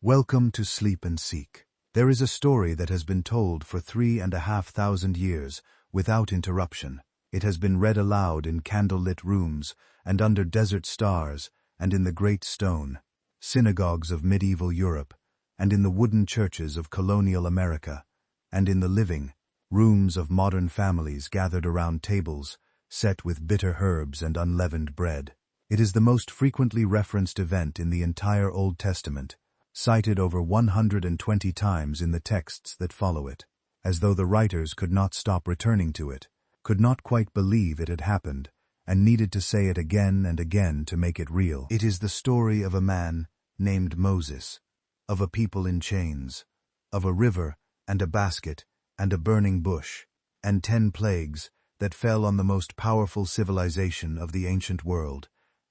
Welcome to Sleep and Seek. There is a story that has been told for 3,500 years without interruption. It has been read aloud in candlelit rooms and under desert stars and in the great stone synagogues of medieval Europe and in the wooden churches of colonial America and in the living rooms of modern families gathered around tables set with bitter herbs and unleavened bread. It is the most frequently referenced event in the entire Old Testament, cited over 120 times in the texts that follow it, as though the writers could not stop returning to it, could not quite believe it had happened, and needed to say it again and again to make it real. It is the story of a man named Moses, of a people in chains, of a river and a basket and a burning bush, and 10 plagues that fell on the most powerful civilization of the ancient world,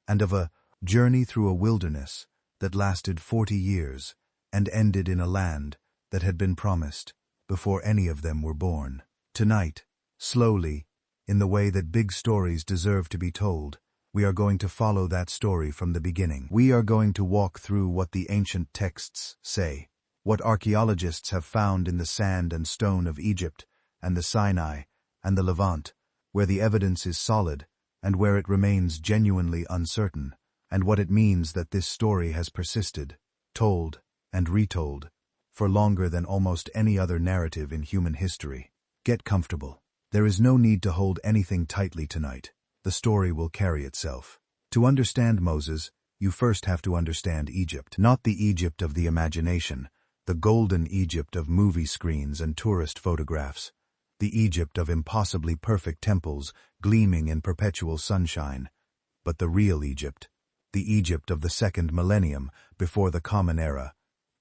and of a journey through a wilderness that lasted 40 years and ended in a land that had been promised before any of them were born. Tonight, slowly, in the way that big stories deserve to be told, we are going to follow that story from the beginning. We are going to walk through what the ancient texts say, what archaeologists have found in the sand and stone of Egypt and the Sinai and the Levant, where the evidence is solid and where it remains genuinely uncertain, and what it means that this story has persisted, told and retold, for longer than almost any other narrative in human history. Get comfortable. There is no need to hold anything tightly tonight. The story will carry itself. To understand Moses, you first have to understand Egypt. Not the Egypt of the imagination, the golden Egypt of movie screens and tourist photographs, the Egypt of impossibly perfect temples gleaming in perpetual sunshine, but the real Egypt, the Egypt of the second millennium before the Common Era,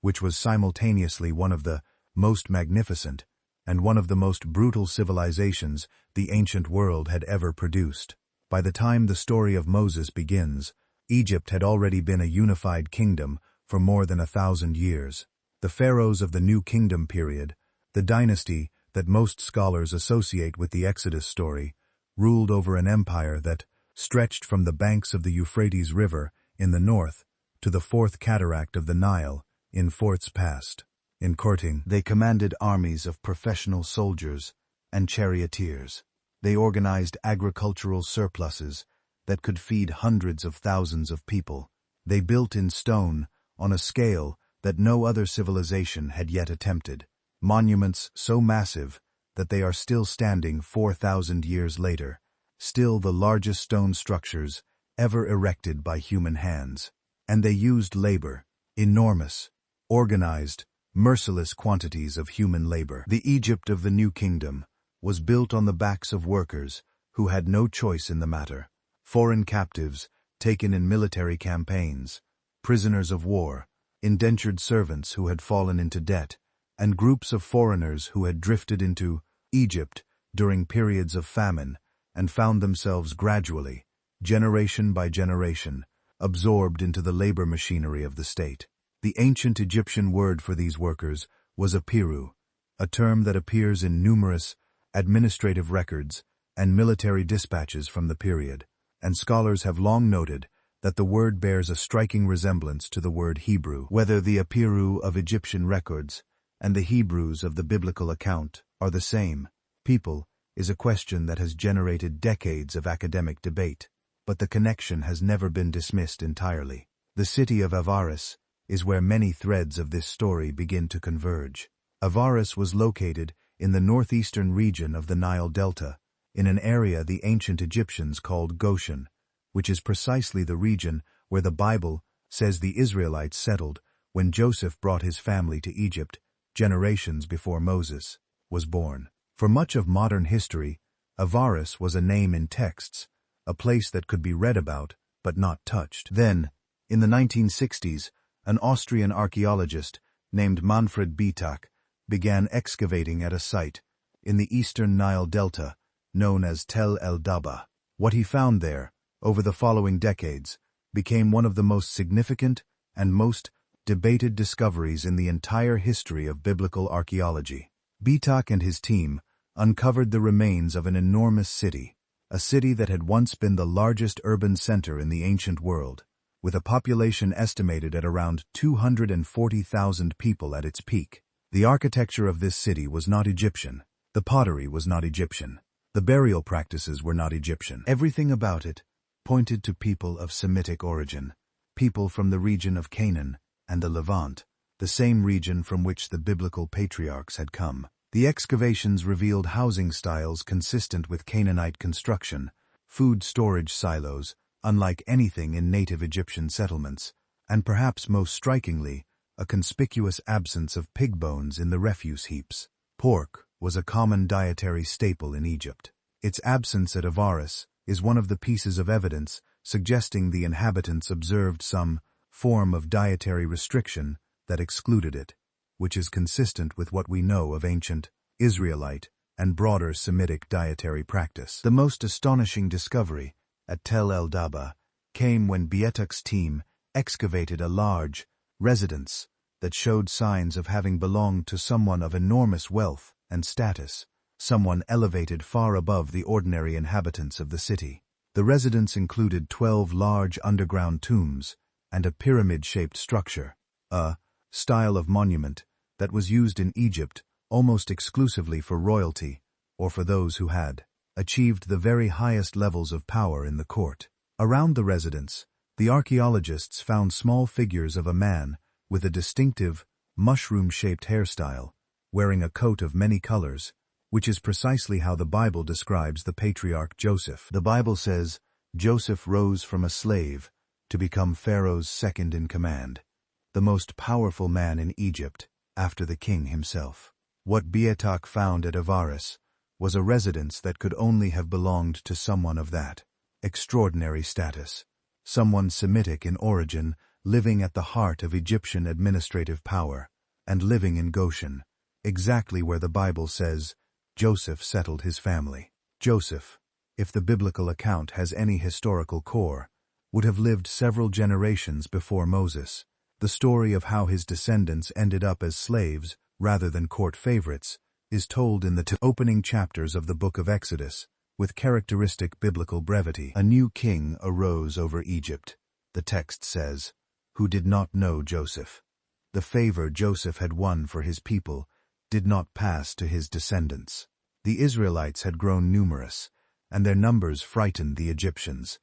which was simultaneously one of the most magnificent and one of the most brutal civilizations the ancient world had ever produced. By the time the story of Moses begins, Egypt had already been a unified kingdom for more than 1,000 years. The pharaohs of the New Kingdom period, the dynasty that most scholars associate with the Exodus story, ruled over an empire that stretched from the banks of the Euphrates River in the north to the fourth cataract of the Nile in forts past. In courting, they commanded armies of professional soldiers and charioteers. They organized agricultural surpluses that could feed hundreds of thousands of people. They built in stone on a scale that no other civilization had yet attempted, monuments so massive that they are still standing 4,000 years later, still the largest stone structures ever erected by human hands. And they used labor, enormous, organized, merciless quantities of human labor. The Egypt of the New Kingdom was built on the backs of workers who had no choice in the matter, foreign captives taken in military campaigns, prisoners of war, indentured servants who had fallen into debt, and groups of foreigners who had drifted into Egypt during periods of famine and found themselves gradually, generation by generation, absorbed into the labor machinery of the state. The ancient Egyptian word for these workers was apiru, a term that appears in numerous administrative records and military dispatches from the period, and scholars have long noted that the word bears a striking resemblance to the word Hebrew. Whether the apiru of Egyptian records and the Hebrews of the biblical account are the same people is a question that has generated decades of academic debate, but the connection has never been dismissed entirely. The city of Avaris is where many threads of this story begin to converge. Avaris was located in the northeastern region of the Nile Delta, in an area the ancient Egyptians called Goshen, which is precisely the region where the Bible says the Israelites settled when Joseph brought his family to Egypt generations before Moses was born. For much of modern history, Avaris was a name in texts, a place that could be read about but not touched. Then, in the 1960s, an Austrian archaeologist named Manfred Bietak began excavating at a site in the eastern Nile Delta known as Tel el Daba. What he found there, over the following decades, became one of the most significant and most debated discoveries in the entire history of biblical archaeology. Bietak and his team uncovered the remains of an enormous city, a city that had once been the largest urban center in the ancient world, with a population estimated at around 240,000 people at its peak. The architecture of this city was not Egyptian. The pottery was not Egyptian. The burial practices were not Egyptian. Everything about it pointed to people of Semitic origin, people from the region of Canaan and the Levant, the same region from which the biblical patriarchs had come. The excavations revealed housing styles consistent with Canaanite construction, food storage silos, unlike anything in native Egyptian settlements, and perhaps most strikingly, a conspicuous absence of pig bones in the refuse heaps. Pork was a common dietary staple in Egypt. Its absence at Avaris is one of the pieces of evidence suggesting the inhabitants observed some form of dietary restriction that excluded it, which is consistent with what we know of ancient Israelite and broader Semitic dietary practice. The most astonishing discovery at Tel el-Daba came when Bietuk's team excavated a large residence that showed signs of having belonged to someone of enormous wealth and status, someone elevated far above the ordinary inhabitants of the city. The residence included 12 large underground tombs and a pyramid-shaped structure, a style of monument that was used in Egypt almost exclusively for royalty or for those who had achieved the very highest levels of power in the court. Around the residence, the archaeologists found small figures of a man with a distinctive, mushroom-shaped hairstyle, wearing a coat of many colors, which is precisely how the Bible describes the patriarch Joseph. The Bible says, Joseph rose from a slave to become Pharaoh's second-in-command, the most powerful man in Egypt after the king himself. What Bietuk found at Avaris was a residence that could only have belonged to someone of that extraordinary status, someone Semitic in origin, living at the heart of Egyptian administrative power, and living in Goshen, exactly where the Bible says Joseph settled his family. Joseph, if the biblical account has any historical core, would have lived several generations before Moses. The story of how his descendants ended up as slaves rather than court favorites is told in the two opening chapters of the book of Exodus, with characteristic biblical brevity. A new king arose over Egypt, the text says, who did not know Joseph. The favor Joseph had won for his people did not pass to his descendants. The Israelites had grown numerous, and their numbers frightened the Egyptians,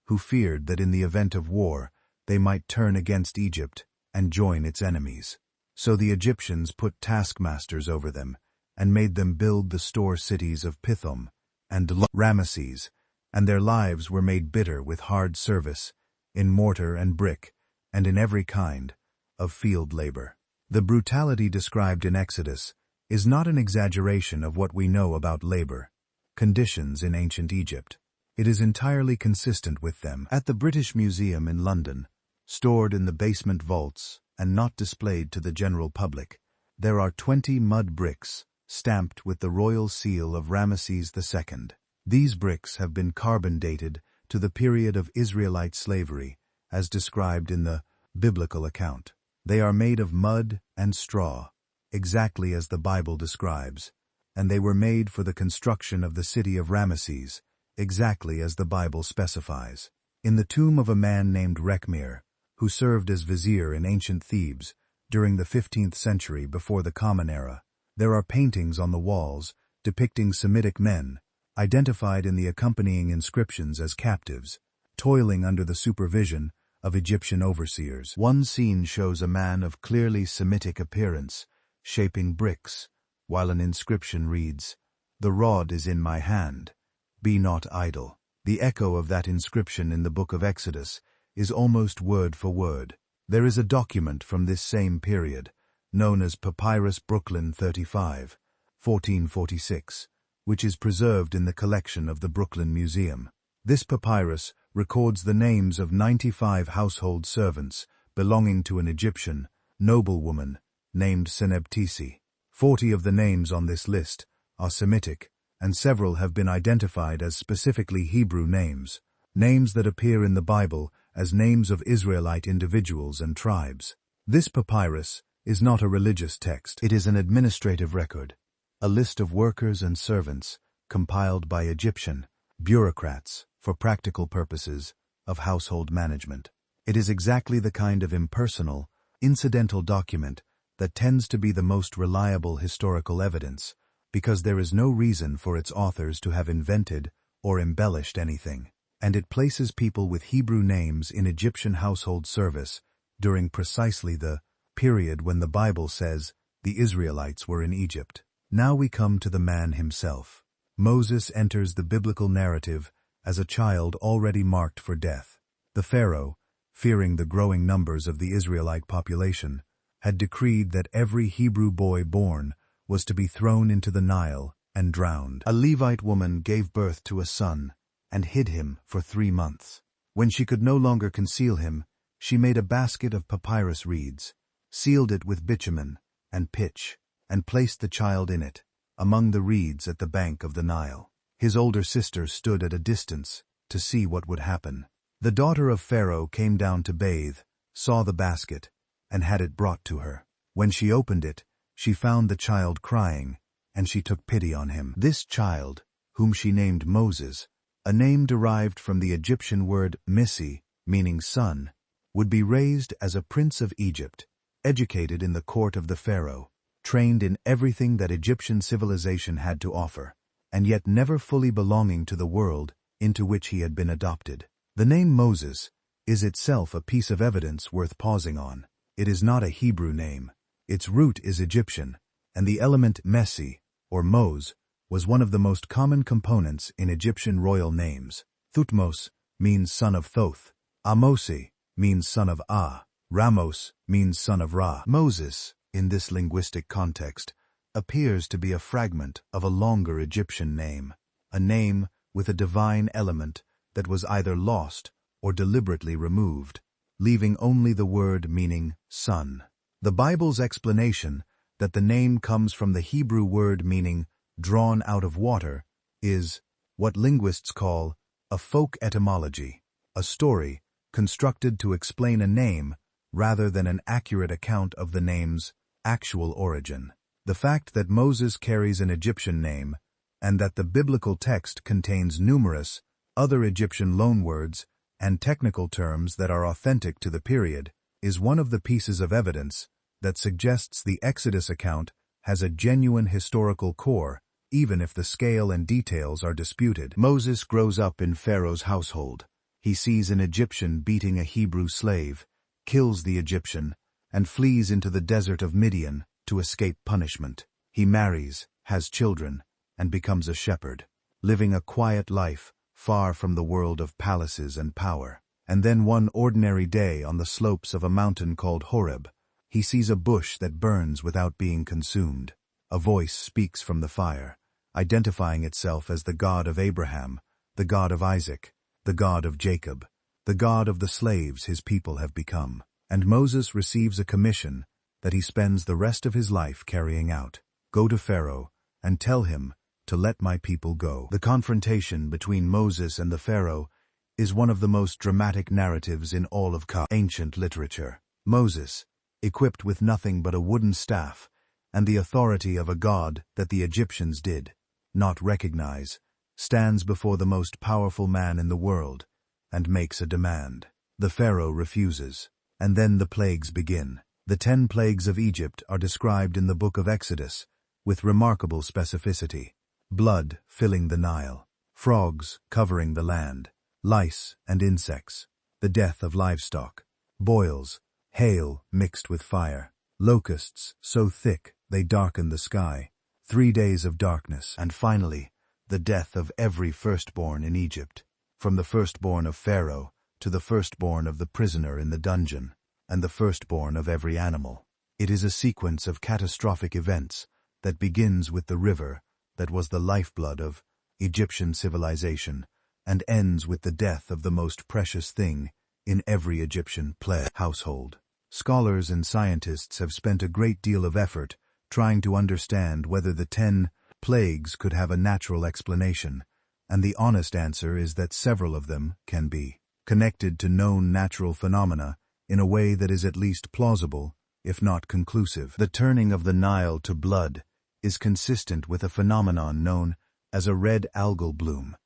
who feared that in the event of war they might turn against Egypt and join its enemies. So the Egyptians put taskmasters over them and made them build the store cities of Pithom and Ramesses, and their lives were made bitter with hard service, in mortar and brick, and in every kind of field labor. The brutality described in Exodus is not an exaggeration of what we know about labor conditions in ancient Egypt. It is entirely consistent with them. At the British Museum in London, stored in the basement vaults and not displayed to the general public, there are 20 mud bricks stamped with the royal seal of Ramesses II. These bricks have been carbon dated to the period of Israelite slavery, as described in the biblical account. They are made of mud and straw, exactly as the Bible describes, and they were made for the construction of the city of Ramesses, exactly as the Bible specifies. In the tomb of a man named Rekhmir, who served as vizier in ancient Thebes during the 15th century before the Common Era, there are paintings on the walls depicting Semitic men, identified in the accompanying inscriptions as captives, toiling under the supervision of Egyptian overseers. One scene shows a man of clearly Semitic appearance shaping bricks, while an inscription reads, "The rod is in my hand, be not idle." The echo of that inscription in the book of Exodus is almost word for word. There is a document from this same period, known as Papyrus Brooklyn 35, 1446, which is preserved in the collection of the Brooklyn Museum. This papyrus records the names of 95 household servants belonging to an Egyptian noblewoman named Merneptah. 40 of the names on this list are Semitic, and several have been identified as specifically Hebrew names, names that appear in the Bible as names of Israelite individuals and tribes. This papyrus is not a religious text. It is an administrative record, a list of workers and servants compiled by Egyptian bureaucrats for practical purposes of household management. It is exactly the kind of impersonal, incidental document that tends to be the most reliable historical evidence, because there is no reason for its authors to have invented or embellished anything. And it places people with Hebrew names in Egyptian household service during precisely the period when the Bible says the Israelites were in Egypt. Now we come to the man himself. Moses enters the biblical narrative as a child already marked for death. The Pharaoh, fearing the growing numbers of the Israelite population, had decreed that every Hebrew boy born was to be thrown into the Nile and drowned. A Levite woman gave birth to a son and hid him for 3 months. When she could no longer conceal him, she made a basket of papyrus reeds, sealed it with bitumen and pitch, and placed the child in it, among the reeds at the bank of the Nile. His older sister stood at a distance to see what would happen. The daughter of Pharaoh came down to bathe, saw the basket, and had it brought to her. When she opened it, she found the child crying, and she took pity on him. This child, whom she named Moses, a name derived from the Egyptian word Missi, meaning son, would be raised as a prince of Egypt, educated in the court of the Pharaoh, trained in everything that Egyptian civilization had to offer, and yet never fully belonging to the world into which he had been adopted. The name Moses is itself a piece of evidence worth pausing on. It is not a Hebrew name. Its root is Egyptian, and the element Messi, or Mose, was one of the most common components in Egyptian royal names. Thutmose means son of Thoth. Amosi means son of Ah. Ramos means son of Ra. Moses, in this linguistic context, appears to be a fragment of a longer Egyptian name, a name with a divine element that was either lost or deliberately removed, leaving only the word meaning son. The Bible's explanation that the name comes from the Hebrew word meaning drawn out of water is what linguists call a folk etymology, a story constructed to explain a name rather than an accurate account of the name's actual origin. The fact that Moses carries an Egyptian name and that the biblical text contains numerous other Egyptian loanwords and technical terms that are authentic to the period is one of the pieces of evidence that suggests the Exodus account has a genuine historical core, even if the scale and details are disputed. Moses grows up in Pharaoh's household. He sees an Egyptian beating a Hebrew slave, kills the Egyptian, and flees into the desert of Midian to escape punishment. He marries, has children, and becomes a shepherd, living a quiet life far from the world of palaces and power. And then one ordinary day on the slopes of a mountain called Horeb, he sees a bush that burns without being consumed. A voice speaks from the fire, identifying itself as the God of Abraham, the God of Isaac, the God of Jacob, the God of the slaves his people have become. And Moses receives a commission that he spends the rest of his life carrying out. Go to Pharaoh and tell him to let my people go. The confrontation between Moses and the Pharaoh is one of the most dramatic narratives in all of ancient literature. Moses, equipped with nothing but a wooden staff and the authority of a god that the Egyptians did not recognize, stands before the most powerful man in the world and makes a demand. The Pharaoh refuses, and then the plagues begin. The 10 plagues of Egypt are described in the book of Exodus with remarkable specificity. Blood filling the Nile, frogs covering the land, lice and insects, the death of livestock, boils, hail mixed with fire, locusts so thick they darken the sky, 3 days of darkness, and finally, the death of every firstborn in Egypt, from the firstborn of Pharaoh to the firstborn of the prisoner in the dungeon, and the firstborn of every animal. It is a sequence of catastrophic events that begins with the river that was the lifeblood of Egyptian civilization and ends with the death of the most precious thing in every Egyptian household. Scholars and scientists have spent a great deal of effort trying to understand whether the 10 plagues could have a natural explanation, and the honest answer is that several of them can be connected to known natural phenomena in a way that is at least plausible, if not conclusive. The turning of the Nile to blood is consistent with a phenomenon known as a red algal bloom,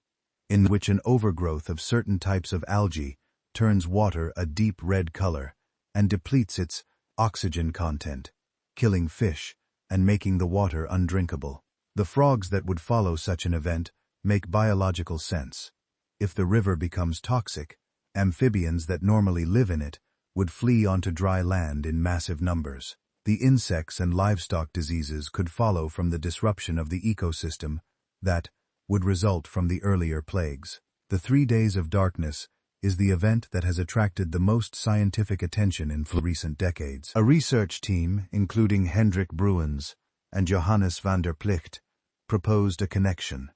in which an overgrowth of certain types of algae turns water a deep red color and depletes its oxygen content, killing fish and making the water undrinkable. The frogs that would follow such an event make biological sense. If the river becomes toxic, amphibians that normally live in it would flee onto dry land in massive numbers. The insects and livestock diseases could follow from the disruption of the ecosystem that would result from the earlier plagues. The 3 days of darkness is the event that has attracted the most scientific attention in recent decades. A research team, including Hendrik Bruins and Johannes van der Plicht, proposed a connection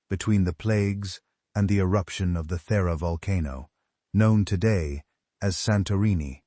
between the plagues and the eruption of the Thera volcano, known today as Santorini,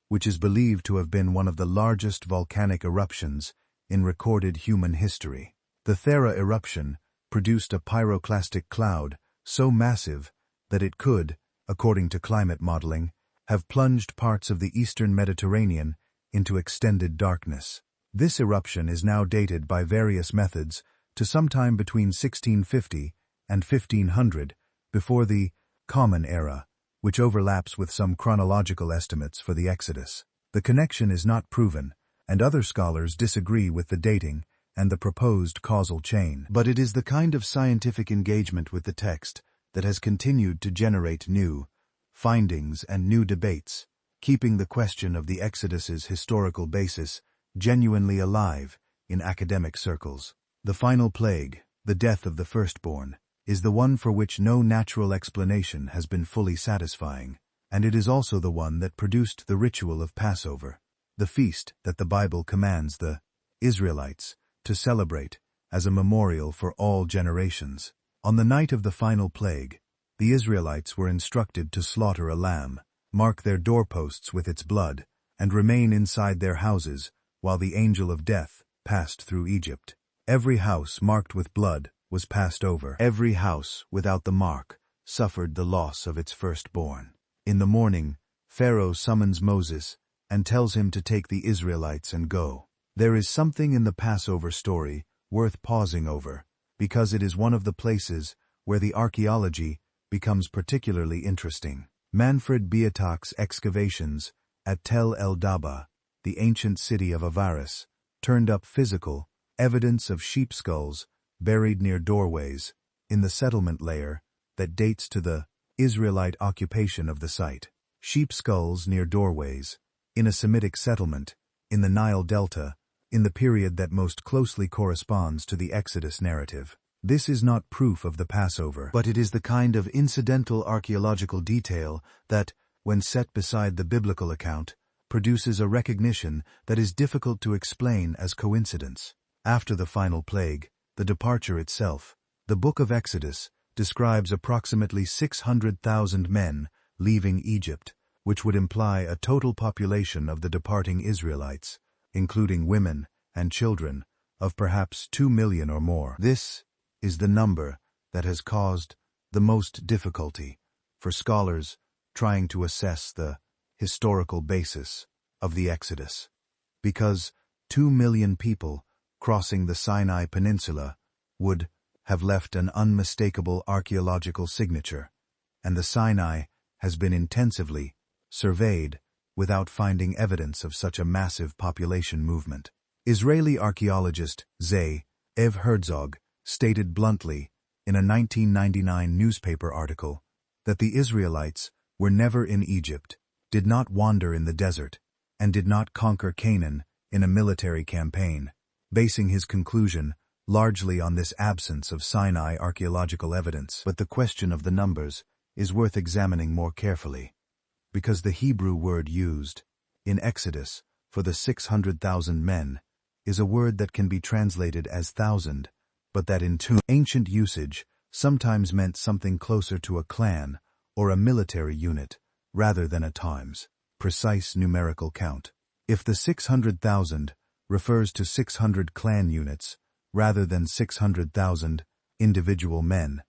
which is believed to have been one of the largest volcanic eruptions in recorded human history. The Thera eruption produced a pyroclastic cloud so massive that it could, according to climate modeling, have plunged parts of the eastern Mediterranean into extended darkness. This eruption is now dated by various methods to sometime between 1650 and 1500 before the Common Era, which overlaps with some chronological estimates for the Exodus. The connection is not proven, and other scholars disagree with the dating and the proposed causal chain. But it is the kind of scientific engagement with the text that has continued to generate new findings and new debates, keeping the question of the Exodus's historical basis genuinely alive in academic circles. The final plague, the death of the firstborn, is the one for which no natural explanation has been fully satisfying, and it is also the one that produced the ritual of Passover, the feast that the Bible commands the Israelites to celebrate as a memorial for all generations. On the night of the final plague, the Israelites were instructed to slaughter a lamb, mark their doorposts with its blood, and remain inside their houses while the angel of death passed through Egypt. Every house marked with blood was passed over. Every house without the mark suffered the loss of its firstborn. In the morning, Pharaoh summons Moses and tells him to take the Israelites and go. There is something in the Passover story worth pausing over, because it is one of the places where the archaeology becomes particularly interesting. Manfred Biotach's excavations at Tel el-Daba, the ancient city of Avaris, turned up physical evidence of sheep skulls buried near doorways in the settlement layer that dates to the Israelite occupation of the site. Sheep skulls near doorways, in a Semitic settlement, in the Nile Delta, in the period that most closely corresponds to the Exodus narrative. This is not proof of the Passover, but it is the kind of incidental archaeological detail that, when set beside the biblical account, produces a recognition that is difficult to explain as coincidence. After the final plague, the departure itself, the book of Exodus describes approximately 600,000 men leaving Egypt, which would imply a total population of the departing Israelites, including women and children, of perhaps 2 million or more. This is the number that has caused the most difficulty for scholars trying to assess the historical basis of the Exodus. Because 2 million people crossing the Sinai Peninsula would have left an unmistakable archaeological signature, and the Sinai has been intensively surveyed without finding evidence of such a massive population movement. Israeli archaeologist Zay Ev Herzog stated bluntly in a 1999 newspaper article that the Israelites were never in Egypt, did not wander in the desert, and did not conquer Canaan in a military campaign, basing his conclusion largely on this absence of Sinai archaeological evidence. But the question of the numbers is worth examining more carefully, because the Hebrew word used in Exodus for the 600,000 men is a word that can be translated as thousand, but that in ancient usage sometimes meant something closer to a clan or a military unit rather than a times precise numerical count. If the 600,000 refers to 600 clan units rather than 600,000 individual men,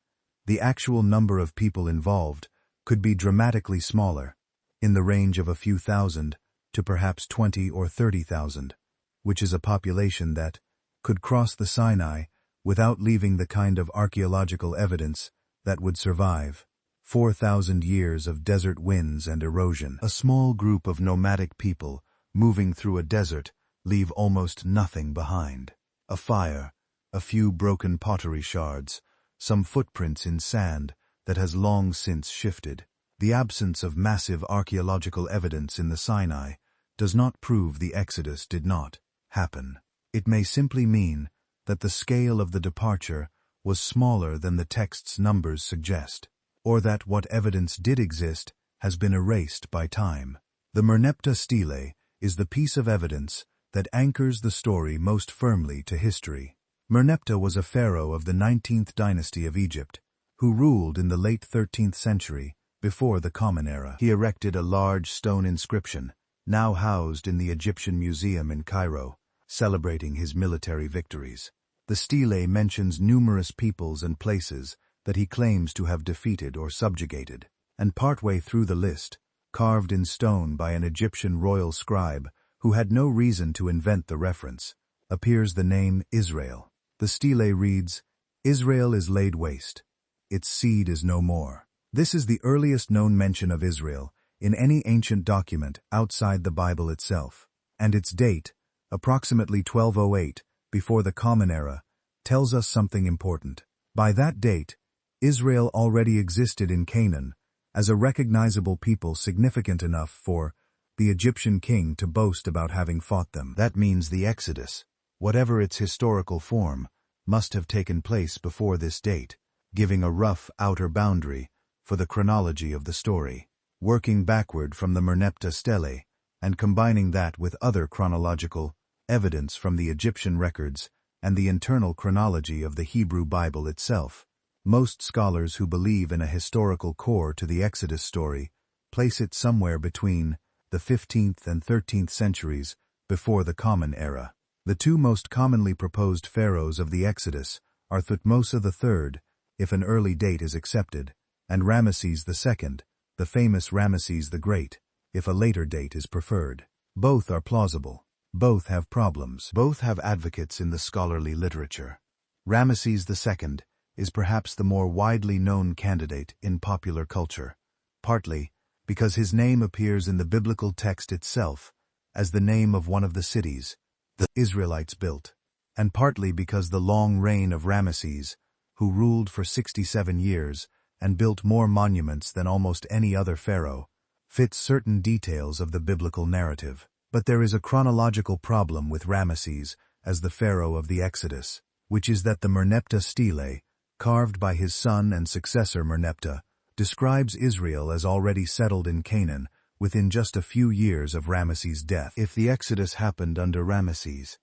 the actual number of people involved could be dramatically smaller, in the range of a few thousand to perhaps 20 or 30,000, which is a population that could cross the Sinai without leaving the kind of archaeological evidence that would survive. 4,000 years of desert winds and erosion. A small group of nomadic people moving through a desert leave almost nothing behind. A fire, a few broken pottery shards, some footprints in sand that has long since shifted. The absence of massive archaeological evidence in the Sinai does not prove the Exodus did not happen. It may simply mean that the scale of the departure was smaller than the text's numbers suggest, or that what evidence did exist has been erased by time. The Merneptah Stele is the piece of evidence that anchors the story most firmly to history. Merneptah was a pharaoh of the 19th dynasty of Egypt, who ruled in the late 13th century before the Common Era. He erected a large stone inscription, now housed in the Egyptian Museum in Cairo, celebrating his military victories. The stele mentions numerous peoples and places that he claims to have defeated or subjugated, and partway through the list, carved in stone by an Egyptian royal scribe who had no reason to invent the reference, appears the name Israel. The stele reads, "Israel is laid waste. Its seed is no more." This is the earliest known mention of Israel in any ancient document outside the Bible itself, and its date, approximately 1208, before the Common Era, tells us something important. By that date, Israel already existed in Canaan as a recognizable people significant enough for the Egyptian king to boast about having fought them. That means the Exodus, whatever its historical form, must have taken place before this date, giving a rough outer boundary for the chronology of the story. Working backward from the Merneptah Stele and combining that with other chronological evidence from the Egyptian records and the internal chronology of the Hebrew Bible itself, most scholars who believe in a historical core to the Exodus story place it somewhere between the 15th and 13th centuries before the Common Era. The two most commonly proposed pharaohs of the Exodus are Thutmose III, if an early date is accepted, and Ramesses II, the famous Ramesses the Great, if a later date is preferred. Both are plausible. Both have problems. Both have advocates in the scholarly literature. Ramesses II is perhaps the more widely known candidate in popular culture, partly because his name appears in the biblical text itself as the name of one of the cities the Israelites built, and partly because the long reign of Ramesses, who ruled for 67 years and built more monuments than almost any other pharaoh, fits certain details of the biblical narrative. But there is a chronological problem with Ramesses as the pharaoh of the Exodus, which is that the Merneptah Stele, carved by his son and successor Merneptah, describes Israel as already settled in Canaan within just a few years of Ramesses' death. If the Exodus happened under Ramesses,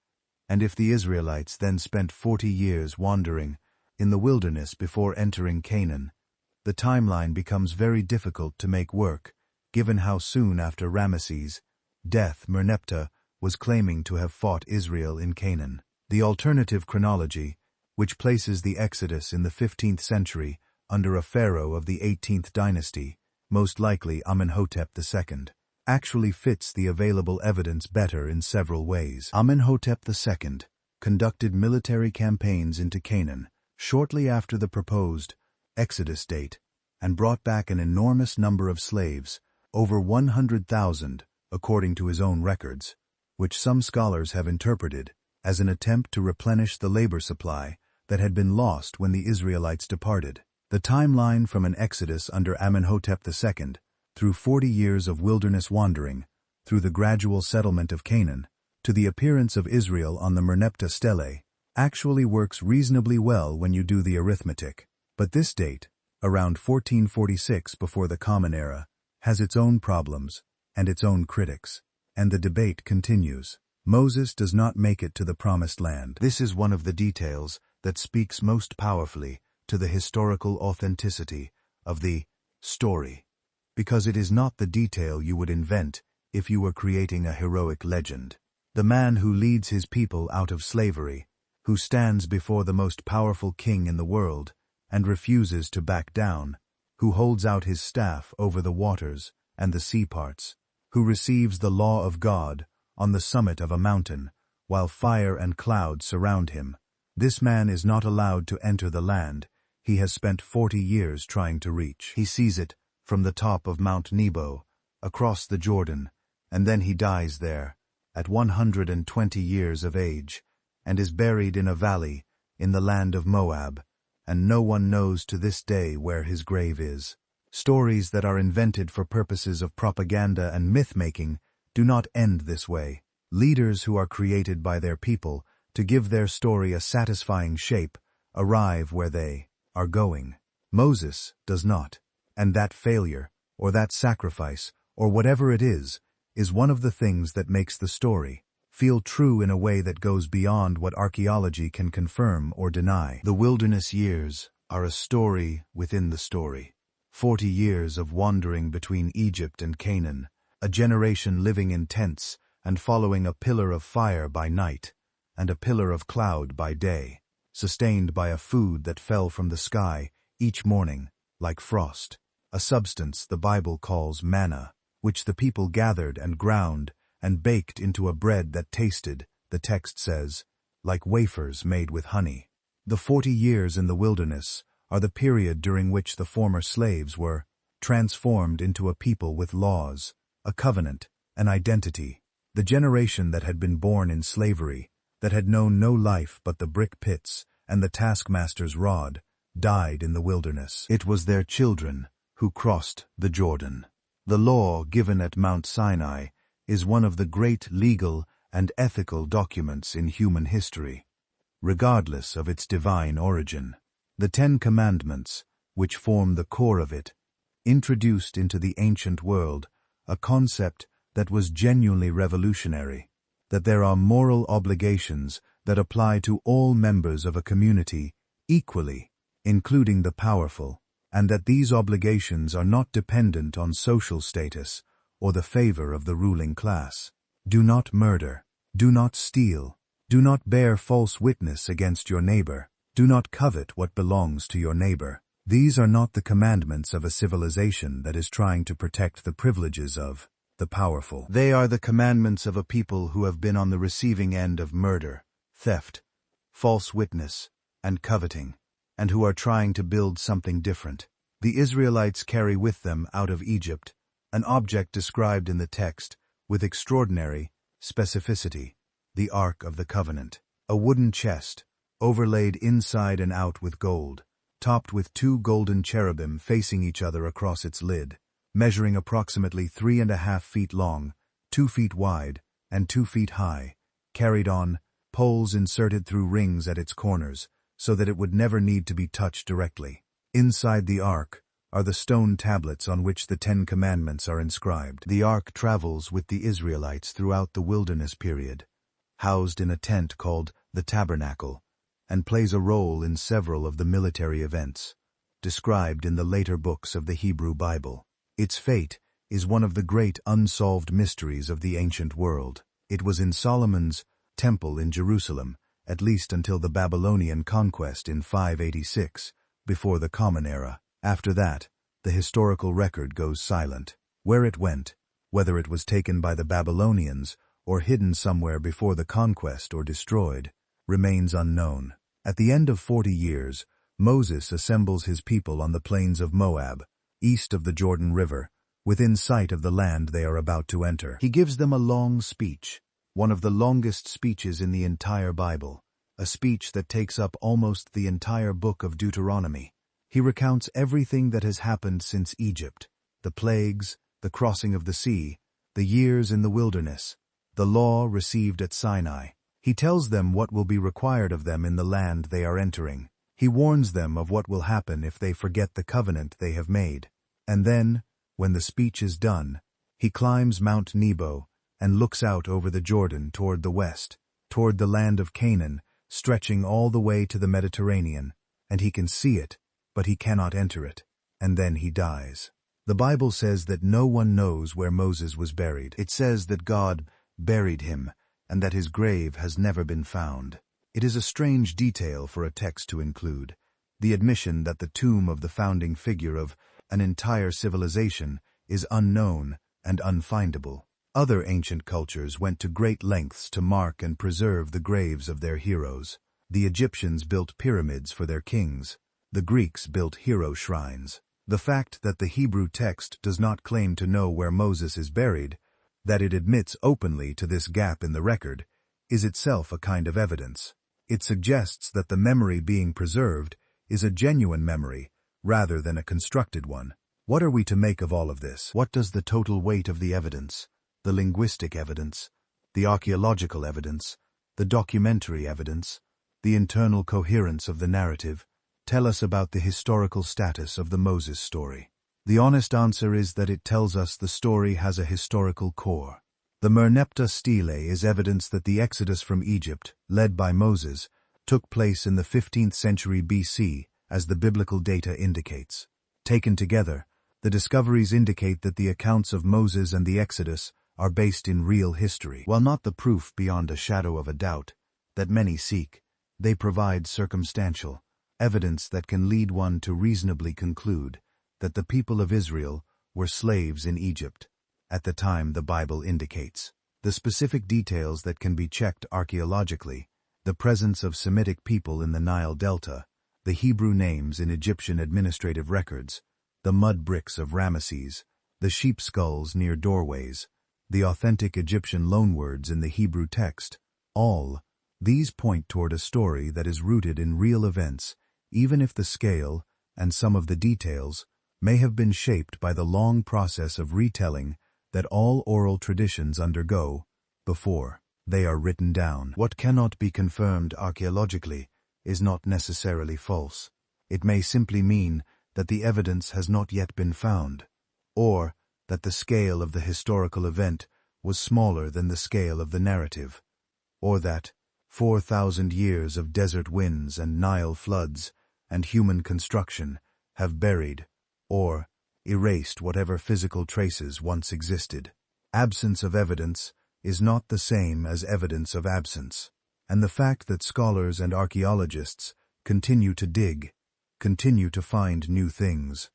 and if the Israelites then spent 40 years wandering in the wilderness before entering Canaan, the timeline becomes very difficult to make work, given how soon after Ramesses' death Merneptah was claiming to have fought Israel in Canaan. The alternative chronology, which places the Exodus in the 15th century under a pharaoh of the 18th dynasty, most likely Amenhotep II, actually fits the available evidence better in several ways. Amenhotep II conducted military campaigns into Canaan shortly after the proposed Exodus date and brought back an enormous number of slaves, over 100,000 according to his own records, which some scholars have interpreted as an attempt to replenish the labor supply that had been lost when the Israelites departed. The timeline from an exodus under Amenhotep II, through 40 years of wilderness wandering, through the gradual settlement of Canaan, to the appearance of Israel on the Merneptah Stele, actually works reasonably well when you do the arithmetic. But this date, around 1446 before the Common Era, has its own problems and its own critics, and the debate continues. Moses does not make it to the Promised Land. This is one of the details that speaks most powerfully to the historical authenticity of the story, because it is not the detail you would invent if you were creating a heroic legend. The man who leads his people out of slavery, who stands before the most powerful king in the world and refuses to back down, who holds out his staff over the waters and the sea parts, who receives the law of God on the summit of a mountain, while fire and cloud surround him. This man is not allowed to enter the land. he has spent 40 years trying to reach. He sees it from the top of Mount Nebo, across the Jordan, and then he dies there, at 120 years of age, and is buried in a valley in the land of Moab, and no one knows to this day where his grave is. Stories that are invented for purposes of propaganda and myth-making do not end this way. Leaders who are created by their people to give their story a satisfying shape arrive where they are going. Moses does not, and that failure, or that sacrifice, or whatever it is one of the things that makes the story feel true in a way that goes beyond what archaeology can confirm or deny. The wilderness years are a story within the story. 40 years of wandering between Egypt and Canaan, a generation living in tents and following a pillar of fire by night and a pillar of cloud by day, sustained by a food that fell from the sky each morning like frost, a substance the Bible calls manna, which the people gathered and ground and baked into a bread that tasted, the text says, like wafers made with honey. The 40 years in the wilderness are the period during which the former slaves were transformed into a people with laws, a covenant, an identity. The generation that had been born in slavery, that had known no life but the brick pits and the taskmaster's rod, died in the wilderness. It was their children who crossed the Jordan. The law given at Mount Sinai is one of the great legal and ethical documents in human history, regardless of its divine origin. The 10 Commandments, which form the core of it, introduced into the ancient world a concept that was genuinely revolutionary, that there are moral obligations that apply to all members of a community equally, including the powerful, and that these obligations are not dependent on social status or the favor of the ruling class. Do not murder. Do not steal. Do not bear false witness against your neighbor. Do not covet what belongs to your neighbor. These are not the commandments of a civilization that is trying to protect the privileges of the powerful. They are the commandments of a people who have been on the receiving end of murder, theft, false witness, and coveting, and who are trying to build something different. The Israelites carry with them out of Egypt an object described in the text with extraordinary specificity, the Ark of the Covenant, a wooden chest, overlaid inside and out with gold, topped with 2 golden cherubim facing each other across its lid, measuring approximately 3.5 feet long, 2 feet wide, and 2 feet high, carried on poles inserted through rings at its corners so that it would never need to be touched directly. Inside the Ark are the stone tablets on which the 10 Commandments are inscribed. The Ark travels with the Israelites throughout the wilderness period, housed in a tent called the Tabernacle, and plays a role in several of the military events described in the later books of the Hebrew Bible. Its fate is one of the great unsolved mysteries of the ancient world. It was in Solomon's temple in Jerusalem, at least until the Babylonian conquest in 586, before the Common Era. After that, the historical record goes silent. Where it went, whether it was taken by the Babylonians or hidden somewhere before the conquest or destroyed, remains unknown. At the end of 40 years, Moses assembles his people on the plains of Moab, east of the Jordan River, within sight of the land they are about to enter. He gives them a long speech, one of the longest speeches in the entire Bible, a speech that takes up almost the entire book of Deuteronomy. He recounts everything that has happened since Egypt, the plagues, the crossing of the sea, the years in the wilderness, the law received at Sinai. He tells them what will be required of them in the land they are entering. He warns them of what will happen if they forget the covenant they have made. And then, when the speech is done, he climbs Mount Nebo and looks out over the Jordan toward the west, toward the land of Canaan, stretching all the way to the Mediterranean, and he can see it, but he cannot enter it, and then he dies. The Bible says that no one knows where Moses was buried. It says that God buried him, and that his grave has never been found. It is a strange detail for a text to include, the admission that the tomb of the founding figure of an entire civilization is unknown and unfindable. Other ancient cultures went to great lengths to mark and preserve the graves of their heroes. The Egyptians built pyramids for their kings. The Greeks built hero shrines. The fact that the Hebrew text does not claim to know where Moses is buried, that it admits openly to this gap in the record, is itself a kind of evidence. It suggests that the memory being preserved is a genuine memory rather than a constructed one. What are we to make of all of this? What does the total weight of the evidence, the linguistic evidence, the archaeological evidence, the documentary evidence, the internal coherence of the narrative, tell us about the historical status of the Moses story? The honest answer is that it tells us the story has a historical core. The Merneptah Stele is evidence that the exodus from Egypt, led by Moses, took place in the 15th century BC, as the biblical data indicates. Taken together, the discoveries indicate that the accounts of Moses and the Exodus are based in real history. While not the proof beyond a shadow of a doubt that many seek, they provide circumstantial evidence that can lead one to reasonably conclude that the people of Israel were slaves in Egypt at the time the Bible indicates. The specific details that can be checked archaeologically, the presence of Semitic people in the Nile Delta, the Hebrew names in Egyptian administrative records, the mud bricks of Ramesses, the sheep skulls near doorways, the authentic Egyptian loanwords in the Hebrew text, all these point toward a story that is rooted in real events, even if the scale and some of the details may have been shaped by the long process of retelling that all oral traditions undergo before they are written down. What cannot be confirmed archaeologically is not necessarily false. It may simply mean that the evidence has not yet been found, or that the scale of the historical event was smaller than the scale of the narrative, or that 4,000 years of desert winds and Nile floods and human construction have buried or erased whatever physical traces once existed. Absence of evidence is not the same as evidence of absence, and the fact that scholars and archaeologists continue to dig, continue to find new things,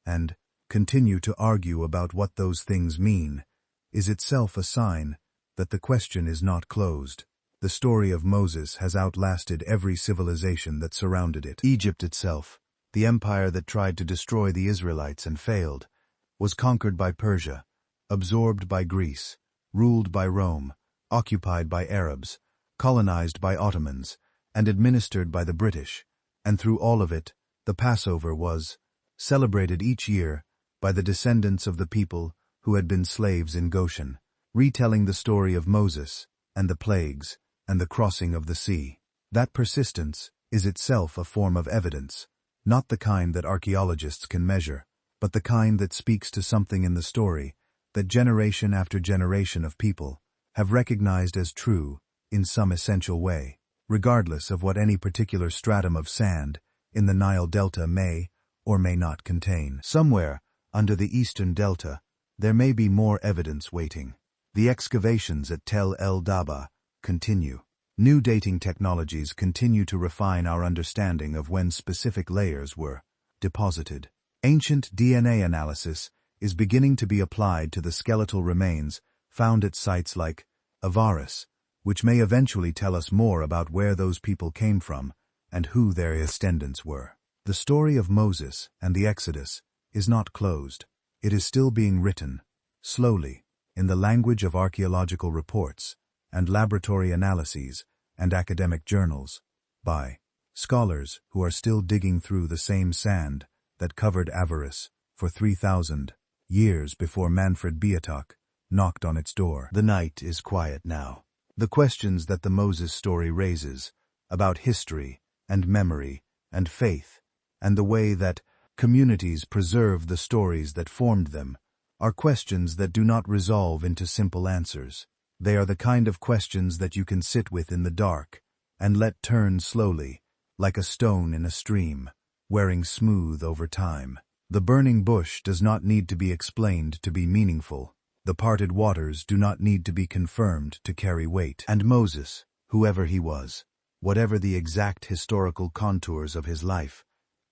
and continue to argue about what those things mean, is itself a sign that the question is not closed. The story of Moses has outlasted every civilization that surrounded it. Egypt itself, the empire that tried to destroy the Israelites and failed, was conquered by Persia, absorbed by Greece, ruled by Rome, occupied by Arabs, colonized by Ottomans, and administered by the British, and through all of it, the Passover was celebrated each year by the descendants of the people who had been slaves in Goshen, retelling the story of Moses and the plagues and the crossing of the sea. That persistence is itself a form of evidence, not the kind that archaeologists can measure, but the kind that speaks to something in the story that generation after generation of people have recognized as true in some essential way, regardless of what any particular stratum of sand in the Nile Delta may or may not contain. Somewhere under the eastern delta, there may be more evidence waiting. The excavations at Tel el-Daba continue. New dating technologies continue to refine our understanding of when specific layers were deposited. Ancient DNA analysis is beginning to be applied to the skeletal remains found at sites like Avaris, which may eventually tell us more about where those people came from and who their descendants were. The story of Moses and the Exodus is not closed. It is still being written, slowly, in the language of archaeological reports and laboratory analyses and academic journals, by scholars who are still digging through the same sand that covered Avaris for 3,000 years before Manfred Beatok knocked on its door. The night is quiet now. The questions that the Moses story raises about history and memory and faith and the way that communities preserve the stories that formed them are questions that do not resolve into simple answers. They are the kind of questions that you can sit with in the dark and let turn slowly, like a stone in a stream, wearing smooth over time. The burning bush does not need to be explained to be meaningful. The parted waters do not need to be confirmed to carry weight. And Moses, whoever he was, whatever the exact historical contours of his life,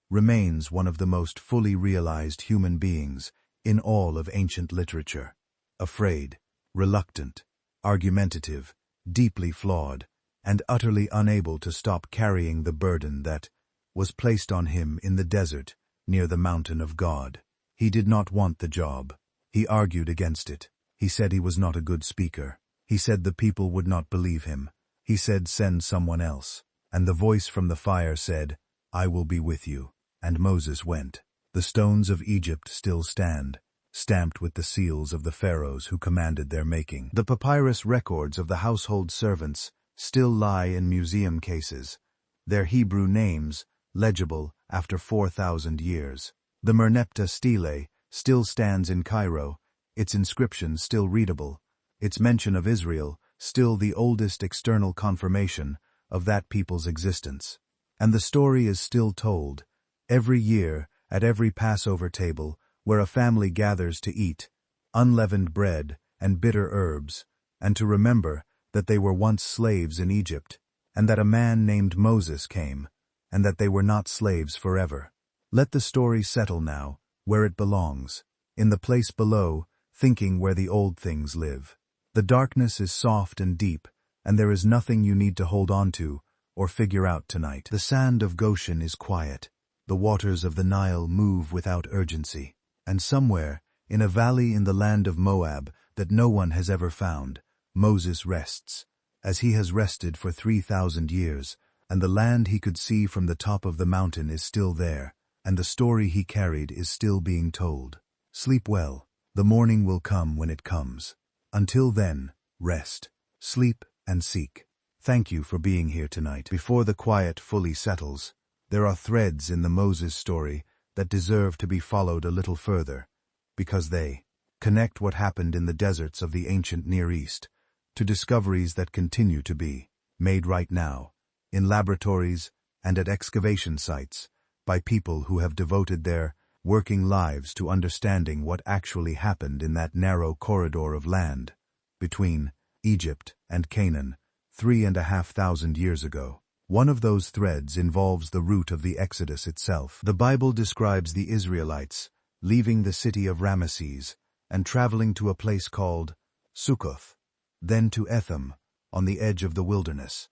remains one of the most fully realized human beings in all of ancient literature. Afraid, reluctant, argumentative, deeply flawed, and utterly unable to stop carrying the burden that was placed on him in the desert near the mountain of God. He did not want the job. He argued against it. He said he was not a good speaker. He said the people would not believe him. He said, "Send someone else." And the voice from the fire said, "I will be with you." And Moses went. The stones of Egypt still stand, stamped with the seals of the pharaohs who commanded their making. The papyrus records of the household servants still lie in museum cases, their Hebrew names legible after 4,000 years. The Merneptah Stele still stands in Cairo, its inscription still readable, its mention of Israel still the oldest external confirmation of that people's existence. And the story is still told, every year at every Passover table where a family gathers to eat unleavened bread and bitter herbs, and to remember that they were once slaves in Egypt, and that a man named Moses came, and that they were not slaves forever. Let the story settle now, where it belongs, in the place below, thinking where the old things live. The darkness is soft and deep, and there is nothing you need to hold on to or figure out tonight. The sand of Goshen is quiet. The waters of the Nile move without urgency. And somewhere, in a valley in the land of Moab that no one has ever found, Moses rests, as he has rested for 3,000 years, and the land he could see from the top of the mountain is still there, and the story he carried is still being told. Sleep well. The morning will come when it comes. Until then, rest, sleep, and seek. Thank you for being here tonight. Before the quiet fully settles, there are threads in the Moses story that deserve to be followed a little further, because they connect what happened in the deserts of the ancient Near East to discoveries that continue to be made right now, in laboratories and at excavation sites, by people who have devoted their working lives to understanding what actually happened in that narrow corridor of land between Egypt and Canaan 3,500 years ago. One of those threads involves the route of the Exodus itself. The Bible describes the Israelites leaving the city of Ramesses and traveling to a place called Sukkoth, then to Etham, on the edge of the wilderness,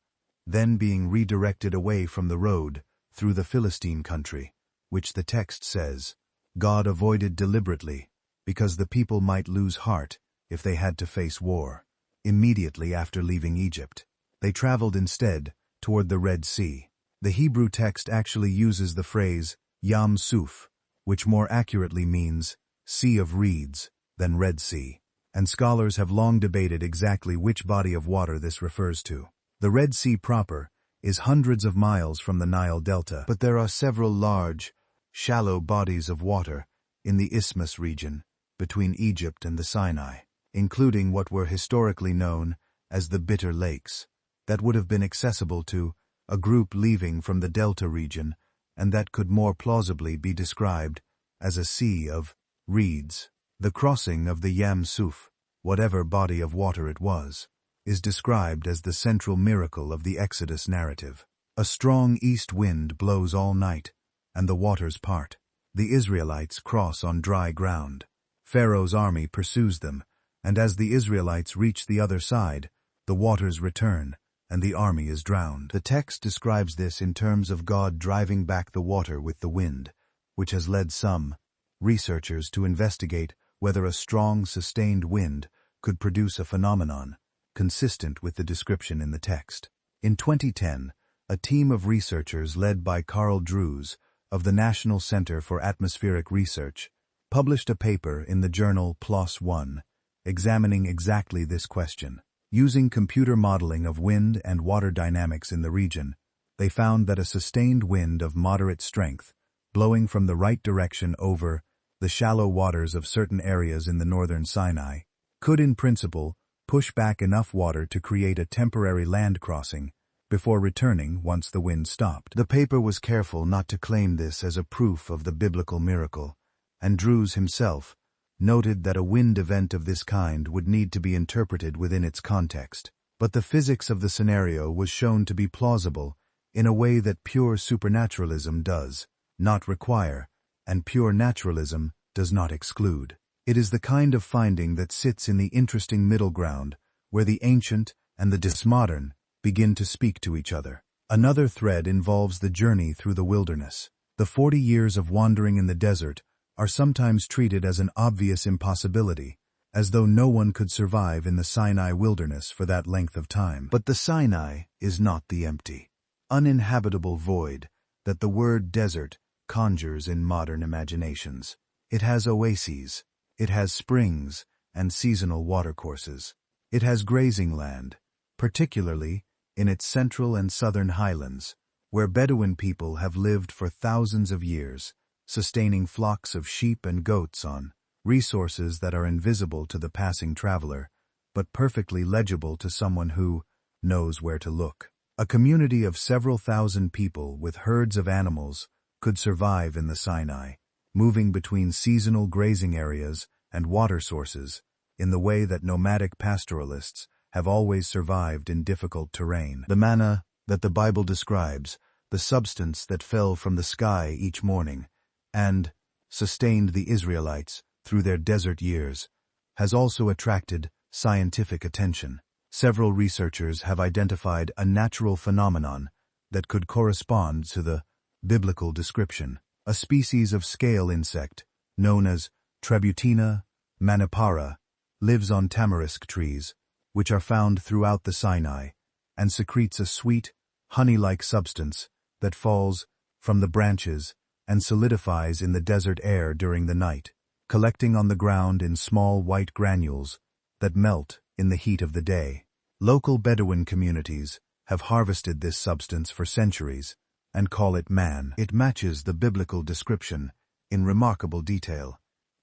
then being redirected away from the road through the Philistine country, which the text says God avoided deliberately because the people might lose heart if they had to face war. Immediately after leaving Egypt, they traveled instead toward the Red Sea. The Hebrew text actually uses the phrase Yam Suf, which more accurately means Sea of Reeds than Red Sea, and scholars have long debated exactly which body of water this refers to. The Red Sea proper is hundreds of miles from the Nile Delta, but there are several large, shallow bodies of water in the Isthmus region between Egypt and the Sinai, including what were historically known as the Bitter Lakes, that would have been accessible to a group leaving from the Delta region, and that could more plausibly be described as a sea of reeds. The crossing of the Yam Suf, whatever body of water it was, is described as the central miracle of the Exodus narrative. A strong east wind blows all night, and the waters part. The Israelites cross on dry ground. Pharaoh's army pursues them, and as the Israelites reach the other side, the waters return, and the army is drowned. The text describes this in terms of God driving back the water with the wind, which has led some researchers to investigate whether a strong, sustained wind could produce a phenomenon consistent with the description in the text. In 2010, a team of researchers led by Carl Drews of the National Center for Atmospheric Research published a paper in the journal PLOS ONE examining exactly this question. Using computer modeling of wind and water dynamics in the region, they found that a sustained wind of moderate strength, blowing from the right direction over the shallow waters of certain areas in the northern Sinai, could in principle push back enough water to create a temporary land crossing before returning once the wind stopped. The paper was careful not to claim this as a proof of the biblical miracle, and Drews himself noted that a wind event of this kind would need to be interpreted within its context. But the physics of the scenario was shown to be plausible in a way that pure supernaturalism does not require, and pure naturalism does not exclude. It is the kind of finding that sits in the interesting middle ground where the ancient and the modern begin to speak to each other. Another thread involves the journey through the wilderness. The 40 years of wandering in the desert are sometimes treated as an obvious impossibility, as though no one could survive in the Sinai wilderness for that length of time. But the Sinai is not the empty, uninhabitable void that the word desert conjures in modern imaginations. It has oases, it has springs and seasonal watercourses. It has grazing land, particularly in its central and southern highlands, where Bedouin people have lived for thousands of years, sustaining flocks of sheep and goats on resources that are invisible to the passing traveler, but perfectly legible to someone who knows where to look. A community of several thousand people with herds of animals could survive in the Sinai, moving between seasonal grazing areas and water sources in the way that nomadic pastoralists have always survived in difficult terrain. The manna that the Bible describes, the substance that fell from the sky each morning and sustained the Israelites through their desert years, has also attracted scientific attention. Several researchers have identified a natural phenomenon that could correspond to the biblical description. A species of scale insect, known as Trebutina manipara, lives on tamarisk trees, which are found throughout the Sinai, and secretes a sweet, honey-like substance that falls from the branches and solidifies in the desert air during the night, collecting on the ground in small white granules that melt in the heat of the day. Local Bedouin communities have harvested this substance for centuries and call it man. It matches the biblical description in remarkable detail.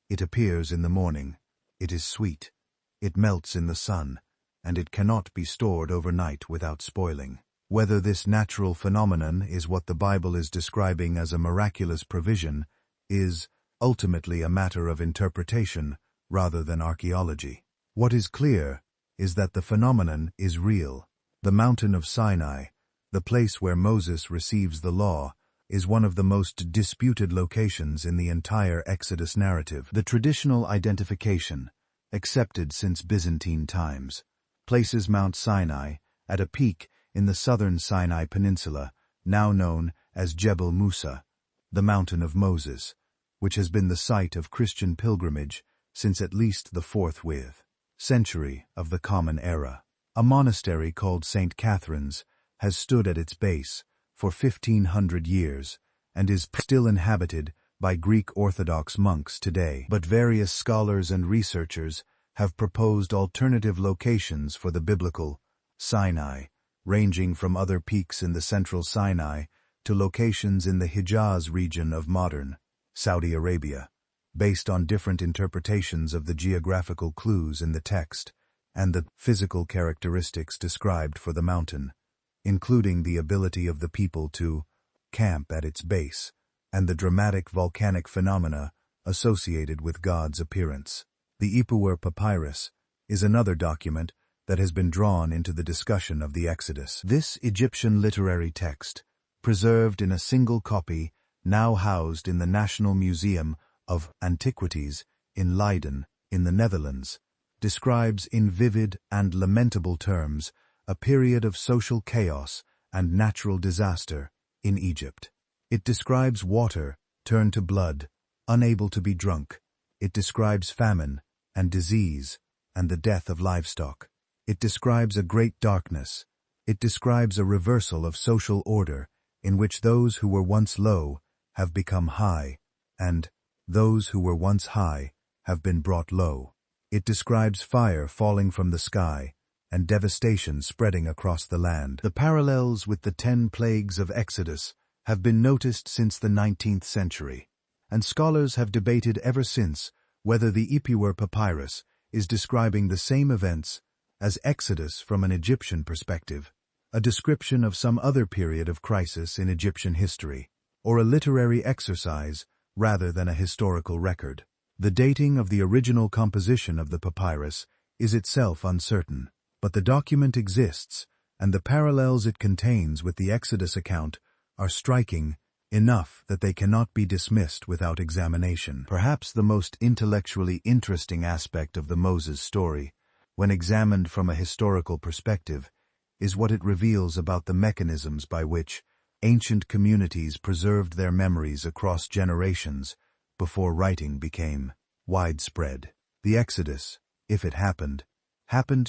It appears in the morning. It is sweet. It melts in the sun, and it cannot be stored overnight without spoiling. Whether this natural phenomenon is what the Bible is describing as a miraculous provision is ultimately a matter of interpretation rather than archaeology. What is clear is that the phenomenon is real. The mountain of Sinai, the place where Moses receives the law, is one of the most disputed locations in the entire Exodus narrative. The traditional identification, accepted since Byzantine times, places Mount Sinai at a peak in the southern Sinai Peninsula, now known as Jebel Musa, the Mountain of Moses, which has been the site of Christian pilgrimage since at least the 4th century of the Common Era. A monastery called St. Catherine's has stood at its base for 1,500 years and is still inhabited by Greek Orthodox monks today. But various scholars and researchers have proposed alternative locations for the biblical Sinai, ranging from other peaks in the central Sinai to locations in the Hijaz region of modern Saudi Arabia, based on different interpretations of the geographical clues in the text and the physical characteristics described for the mountain, including the ability of the people to camp at its base and the dramatic volcanic phenomena associated with God's appearance. The Ipuwer Papyrus is another document that has been drawn into the discussion of the Exodus. This Egyptian literary text, preserved in a single copy, now housed in the National Museum of Antiquities in Leiden, in the Netherlands, describes in vivid and lamentable terms a period of social chaos and natural disaster in Egypt. It describes water turned to blood, unable to be drunk. It describes famine and disease and the death of livestock. It describes a great darkness. It describes a reversal of social order in which those who were once low have become high, and those who were once high have been brought low. It describes fire falling from the sky and devastation spreading across the land. The parallels with the 10 plagues of Exodus have been noticed since the 19th century, and scholars have debated ever since whether the Ipuwer Papyrus is describing the same events as Exodus from an Egyptian perspective, a description of some other period of crisis in Egyptian history, or a literary exercise rather than a historical record. The dating of the original composition of the papyrus is itself uncertain, but the document exists, and the parallels it contains with the Exodus account are striking enough that they cannot be dismissed without examination. Perhaps the most intellectually interesting aspect of the Moses story, when examined from a historical perspective, is what it reveals about the mechanisms by which ancient communities preserved their memories across generations before writing became widespread. The Exodus, if it happened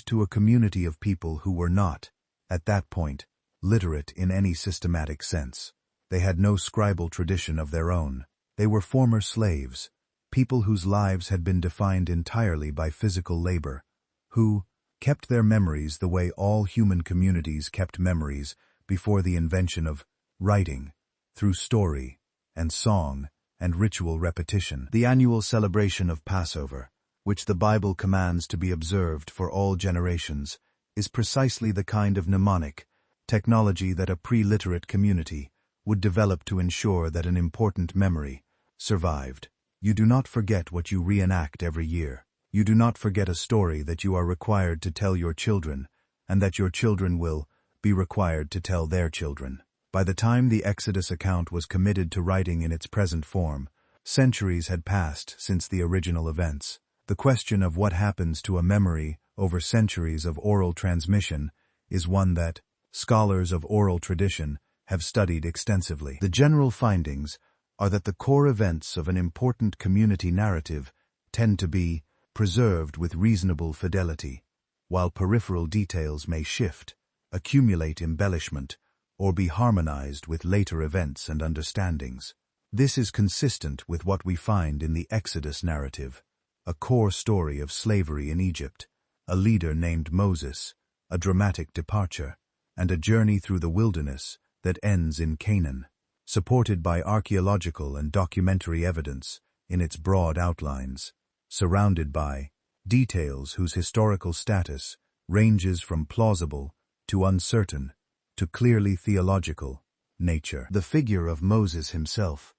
to a community of people who were not, at that point, literate in any systematic sense. They had no scribal tradition of their own. They were former slaves, people whose lives had been defined entirely by physical labor, who kept their memories the way all human communities kept memories before the invention of writing, through story and song and ritual repetition. The annual celebration of Passover, which the Bible commands to be observed for all generations, is precisely the kind of mnemonic technology that a pre-literate community would develop to ensure that an important memory survived. You do not forget what you reenact every year. You do not forget a story that you are required to tell your children, and that your children will be required to tell their children. By the time the Exodus account was committed to writing in its present form, centuries had passed since the original events. The question of what happens to a memory over centuries of oral transmission is one that scholars of oral tradition have studied extensively. The general findings are that the core events of an important community narrative tend to be preserved with reasonable fidelity, while peripheral details may shift, accumulate embellishment, or be harmonized with later events and understandings. This is consistent with what we find in the Exodus narrative, a core story of slavery in Egypt, a leader named Moses, a dramatic departure, and a journey through the wilderness that ends in Canaan, supported by archaeological and documentary evidence in its broad outlines, surrounded by details whose historical status ranges from plausible to uncertain to clearly theological nature. The figure of Moses himself,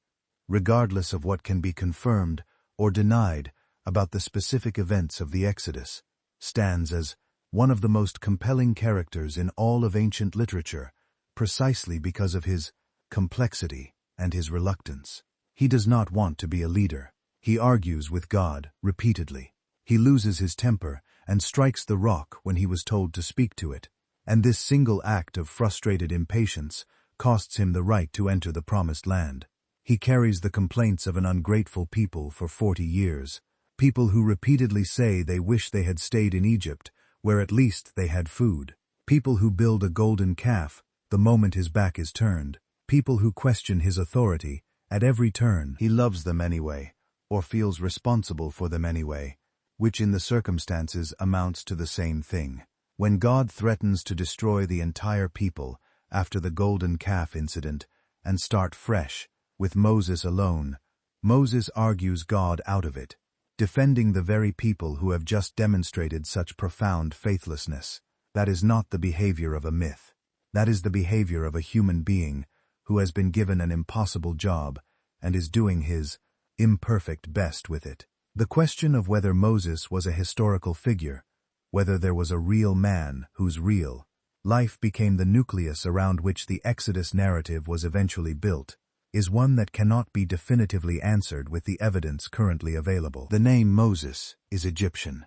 regardless of what can be confirmed or denied about the specific events of the Exodus, stands as one of the most compelling characters in all of ancient literature, precisely because of his complexity and his reluctance. He does not want to be a leader. He argues with God repeatedly. He loses his temper and strikes the rock when he was told to speak to it, and this single act of frustrated impatience costs him the right to enter the promised land. He carries the complaints of an ungrateful people for 40 years, people who repeatedly say they wish they had stayed in Egypt, where at least they had food, people who build a golden calf the moment his back is turned, people who question his authority at every turn. He loves them anyway, or feels responsible for them anyway, which in the circumstances amounts to the same thing. When God threatens to destroy the entire people after the golden calf incident and start fresh, with Moses alone, Moses argues God out of it, defending the very people who have just demonstrated such profound faithlessness. That is not the behavior of a myth. That is the behavior of a human being who has been given an impossible job and is doing his imperfect best with it. The question of whether Moses was a historical figure, whether there was a real man whose real life became the nucleus around which the Exodus narrative was eventually built, is one that cannot be definitively answered with the evidence currently available. The name Moses is Egyptian.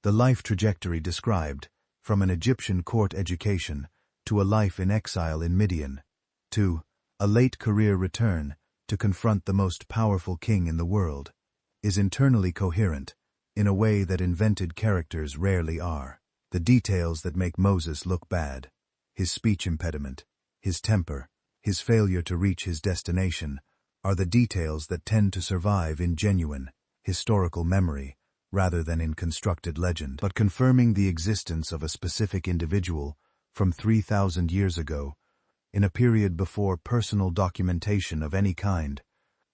The life trajectory described, from an Egyptian court education to a life in exile in Midian, to a late career return to confront the most powerful king in the world, is internally coherent in a way that invented characters rarely are. The details that make Moses look bad, his speech impediment, his temper, his failure to reach his destination, are the details that tend to survive in genuine, historical memory rather than in constructed legend. But confirming the existence of a specific individual from 3,000 years ago, in a period before personal documentation of any kind,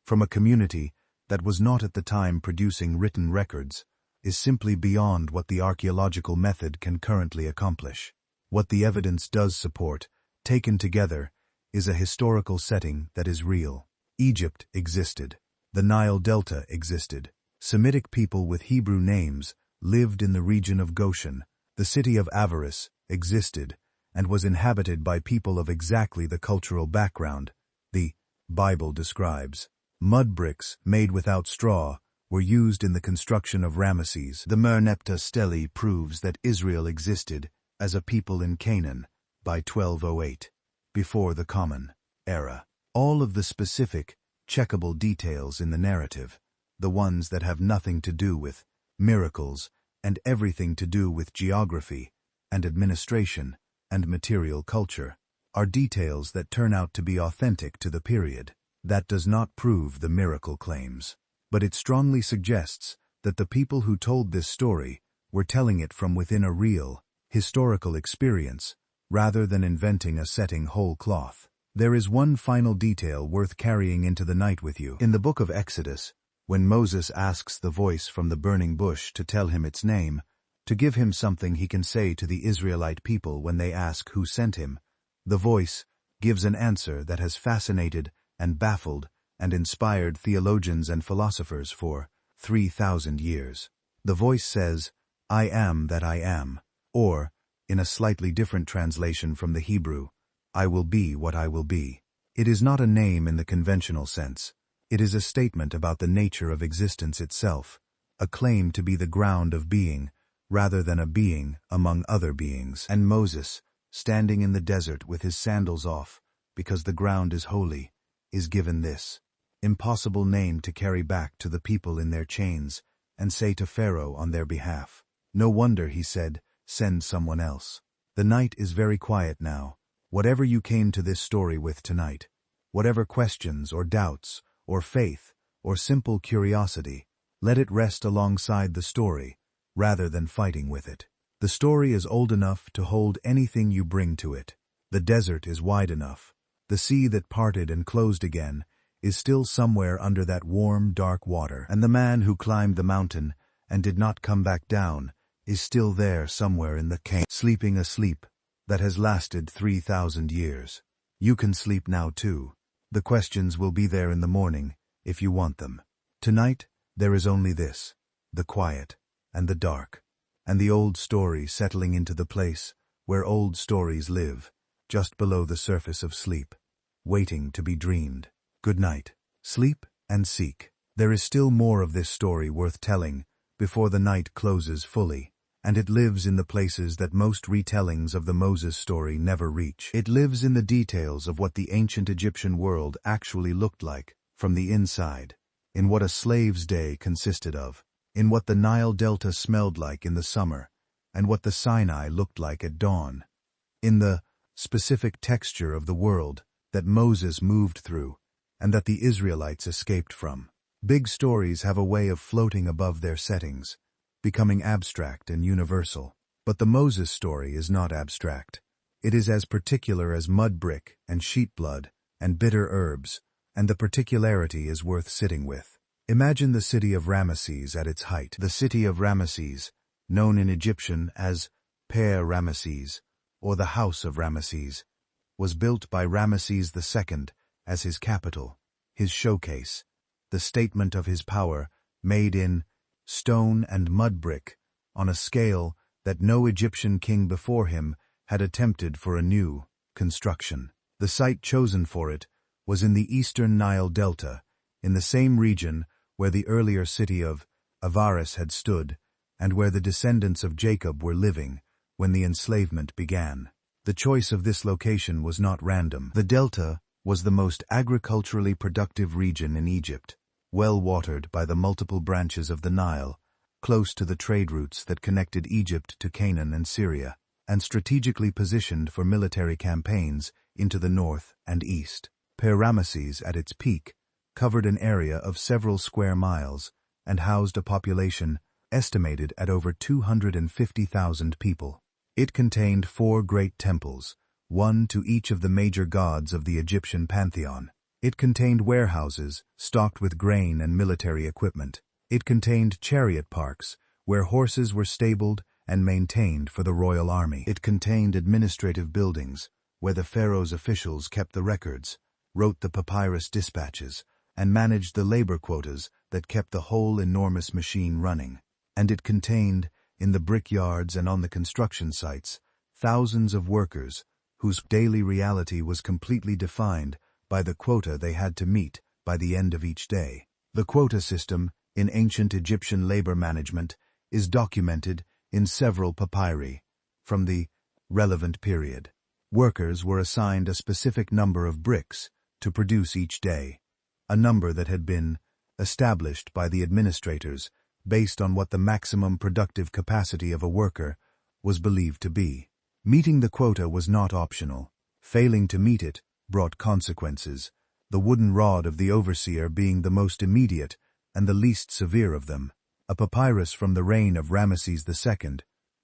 from a community that was not at the time producing written records, is simply beyond what the archaeological method can currently accomplish. What the evidence does support, taken together, is a historical setting that is real. Egypt existed. The Nile Delta existed. Semitic people with Hebrew names lived in the region of Goshen. The city of Avaris existed and was inhabited by people of exactly the cultural background the Bible describes. Mud bricks made without straw were used in the construction of Ramesses. The Merneptah Stele proves that Israel existed as a people in Canaan, by 1208, before the Common Era. All of the specific, checkable details in the narrative, the ones that have nothing to do with miracles and everything to do with geography and administration and material culture, are details that turn out to be authentic to the period. That does not prove the miracle claims, but it strongly suggests that the people who told this story were telling it from within a real, historical experience, rather than inventing a setting whole cloth. There is one final detail worth carrying into the night with you. In the book of Exodus, when Moses asks the voice from the burning bush to tell him its name, to give him something he can say to the Israelite people when they ask who sent him, the voice gives an answer that has fascinated and baffled and inspired theologians and philosophers for 3,000 years. The voice says, "I am that I am," or, in a slightly different translation from the Hebrew, "I will be what I will be." It is not a name in the conventional sense. It is a statement about the nature of existence itself, a claim to be the ground of being, rather than a being among other beings. And Moses, standing in the desert with his sandals off, because the ground is holy, is given this impossible name to carry back to the people in their chains and say to Pharaoh on their behalf. No wonder he said, "Send someone else." The night is very quiet now. Whatever you came to this story with tonight, whatever questions or doubts or faith or simple curiosity, let it rest alongside the story rather than fighting with it. The story is old enough to hold anything you bring to it. The desert is wide enough. The sea that parted and closed again is still somewhere under that warm, dark water. And the man who climbed the mountain and did not come back down is still there somewhere in the cave, sleeping a sleep that has lasted 3,000 years. You can sleep now too. The questions will be there in the morning if you want them. Tonight, there is only this, the quiet and the dark, and the old story settling into the place where old stories live, just below the surface of sleep, waiting to be dreamed. Good night. Sleep and seek. There is still more of this story worth telling before the night closes fully, and it lives in the places that most retellings of the Moses story never reach. It lives in the details of what the ancient Egyptian world actually looked like from the inside, in what a slave's day consisted of, in what the Nile Delta smelled like in the summer, and what the Sinai looked like at dawn, in the specific texture of the world that Moses moved through and that the Israelites escaped from. Big stories have a way of floating above their settings, becoming abstract and universal. But the Moses story is not abstract. It is as particular as mud brick and sheep blood and bitter herbs, and the particularity is worth sitting with. Imagine the city of Ramesses at its height. The city of Ramesses, known in Egyptian as Per Ramesses, or the House of Ramesses, was built by Ramesses II as his capital, his showcase, the statement of his power made in stone and mud brick on a scale that no Egyptian king before him had attempted for a new construction. The site chosen for it was in the eastern Nile Delta, in the same region where the earlier city of Avaris had stood and where the descendants of Jacob were living when the enslavement began. The choice of this location was not random. The Delta was the most agriculturally productive region in Egypt, well watered by the multiple branches of the Nile, close to the trade routes that connected Egypt to Canaan and Syria, and strategically positioned for military campaigns into the north and east. Per Ramesses, at its peak, covered an area of several square miles and housed a population estimated at over 250,000 people. It contained 4 great temples, one to each of the major gods of the Egyptian pantheon. It contained warehouses stocked with grain and military equipment. It contained chariot parks where horses were stabled and maintained for the royal army. It contained administrative buildings where the pharaoh's officials kept the records, wrote the papyrus dispatches, and managed the labor quotas that kept the whole enormous machine running. And it contained, in the brickyards and on the construction sites, thousands of workers whose daily reality was completely defined by the quota they had to meet by the end of each day. The quota system in ancient Egyptian labor management is documented in several papyri from the relevant period. Workers were assigned a specific number of bricks to produce each day, a number that had been established by the administrators based on what the maximum productive capacity of a worker was believed to be. Meeting the quota was not optional. Failing to meet it brought consequences, the wooden rod of the overseer being the most immediate and the least severe of them. A papyrus from the reign of Ramesses II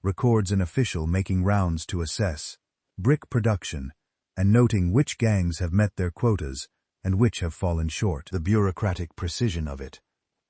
records an official making rounds to assess brick production and noting which gangs have met their quotas and which have fallen short. The bureaucratic precision of it,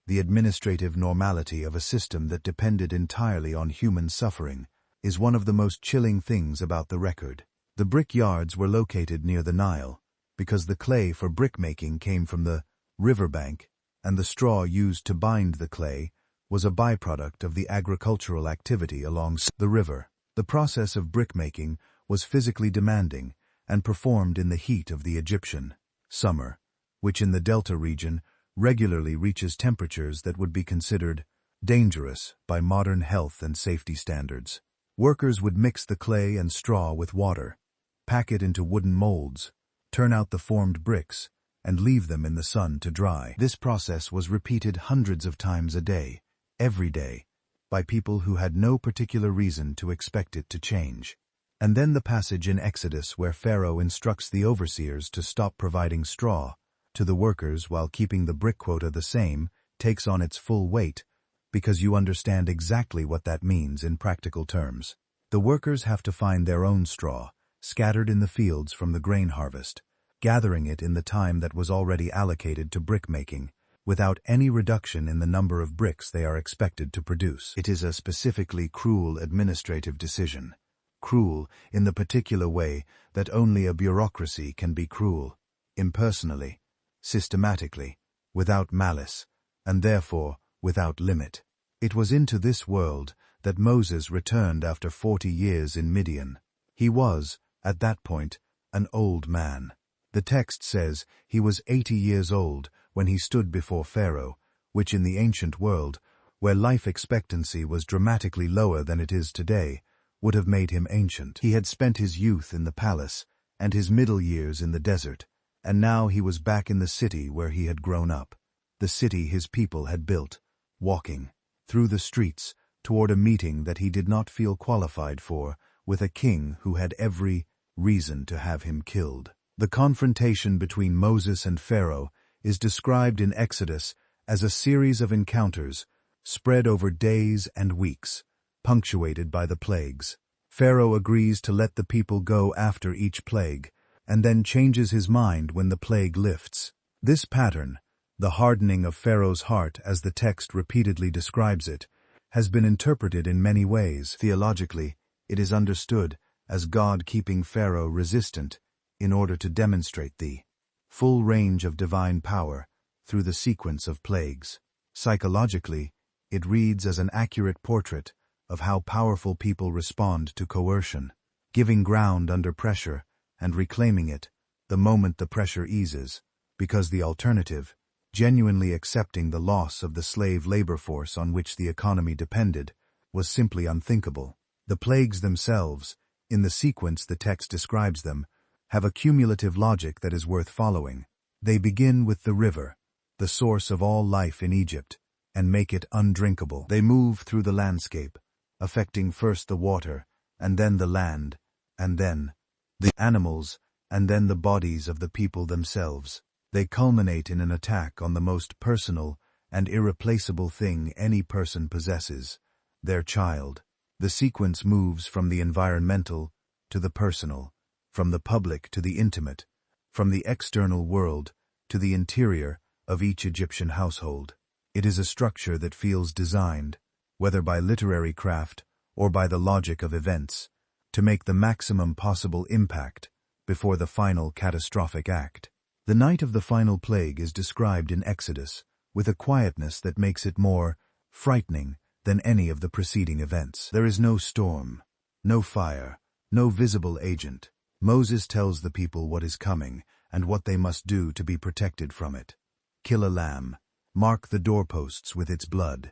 the administrative normality of a system that depended entirely on human suffering, is one of the most chilling things about the record. The brick yards were located near the Nile, because the clay for brickmaking came from the riverbank, and the straw used to bind the clay was a byproduct of the agricultural activity along the river. The process of brickmaking was physically demanding and performed in the heat of the Egyptian summer, which in the Delta region regularly reaches temperatures that would be considered dangerous by modern health and safety standards. Workers would mix the clay and straw with water, pack it into wooden molds, turn out the formed bricks, and leave them in the sun to dry. This process was repeated hundreds of times a day, every day, by people who had no particular reason to expect it to change. And then the passage in Exodus where Pharaoh instructs the overseers to stop providing straw to the workers while keeping the brick quota the same takes on its full weight, because you understand exactly what that means in practical terms. The workers have to find their own straw, scattered in the fields from the grain harvest, gathering it in the time that was already allocated to brickmaking, without any reduction in the number of bricks they are expected to produce. It is a specifically cruel administrative decision. Cruel in the particular way that only a bureaucracy can be cruel, impersonally, systematically, without malice, and therefore without limit. It was into this world that Moses returned after 40 years in Midian. He was, at that point, an old man. The text says he was 80 years old when he stood before Pharaoh, which in the ancient world, where life expectancy was dramatically lower than it is today, would have made him ancient. He had spent his youth in the palace and his middle years in the desert, and now he was back in the city where he had grown up, the city his people had built, walking through the streets toward a meeting that he did not feel qualified for, with a king who had every reason to have him killed. The confrontation between Moses and Pharaoh is described in Exodus as a series of encounters spread over days and weeks, punctuated by the plagues. Pharaoh agrees to let the people go after each plague, and then changes his mind when the plague lifts. This pattern, the hardening of Pharaoh's heart as the text repeatedly describes it, has been interpreted in many ways. Theologically, it is understood as God keeping Pharaoh resistant in order to demonstrate the full range of divine power through the sequence of plagues. Psychologically, it reads as an accurate portrait of how powerful people respond to coercion, giving ground under pressure and reclaiming it the moment the pressure eases, because the alternative, genuinely accepting the loss of the slave labor force on which the economy depended, was simply unthinkable. The plagues themselves, in the sequence the text describes them, have a cumulative logic that is worth following. They begin with the river, the source of all life in Egypt, and make it undrinkable. They move through the landscape, affecting first the water, and then the land, and then the animals, and then the bodies of the people themselves. They culminate in an attack on the most personal and irreplaceable thing any person possesses, their child. The sequence moves from the environmental to the personal, from the public to the intimate, from the external world to the interior of each Egyptian household. It is a structure that feels designed, whether by literary craft or by the logic of events, to make the maximum possible impact before the final catastrophic act. The night of the final plague is described in Exodus with a quietness that makes it more frightening than any of the preceding events. There is no storm, no fire, no visible agent. Moses tells the people what is coming and what they must do to be protected from it. Kill a lamb, mark the doorposts with its blood,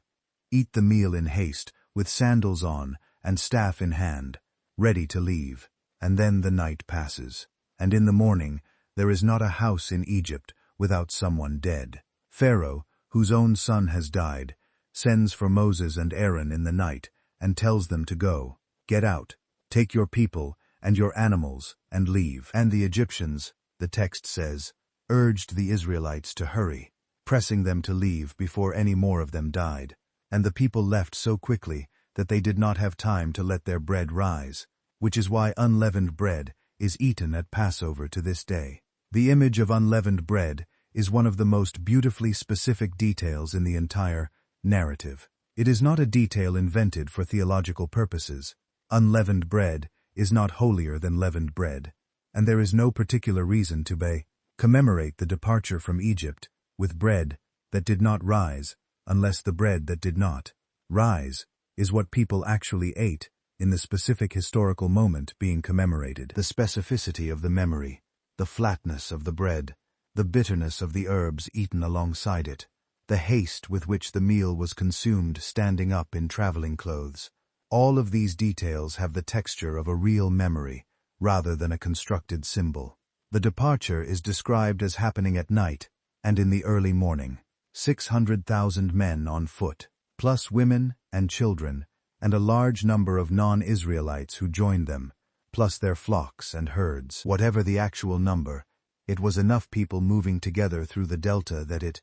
eat the meal in haste with sandals on and staff in hand, ready to leave. and then the night passes. And in the morning, there is not a house in Egypt without someone dead. Pharaoh, whose own son has died, sends for Moses and Aaron in the night and tells them to go. Get out, take your people and your animals and leave. And the Egyptians, the text says, urged the Israelites to hurry, pressing them to leave before any more of them died. And the people left so quickly that they did not have time to let their bread rise, which is why unleavened bread is eaten at Passover to this day. The image of unleavened bread is one of the most beautifully specific details in the entire narrative. It is not a detail invented for theological purposes. Unleavened bread is not holier than leavened bread, and there is no particular reason to commemorate the departure from Egypt with bread that did not rise, unless the bread that did not rise is what people actually ate in the specific historical moment being commemorated. The specificity of the memory, the flatness of the bread, the bitterness of the herbs eaten alongside it, the haste with which the meal was consumed standing up in traveling clothes. All of these details have the texture of a real memory, rather than a constructed symbol. The departure is described as happening at night and in the early morning. 600,000 men on foot, plus women and children, and a large number of non-Israelites who joined them, plus their flocks and herds. Whatever the actual number, it was enough people moving together through the delta that it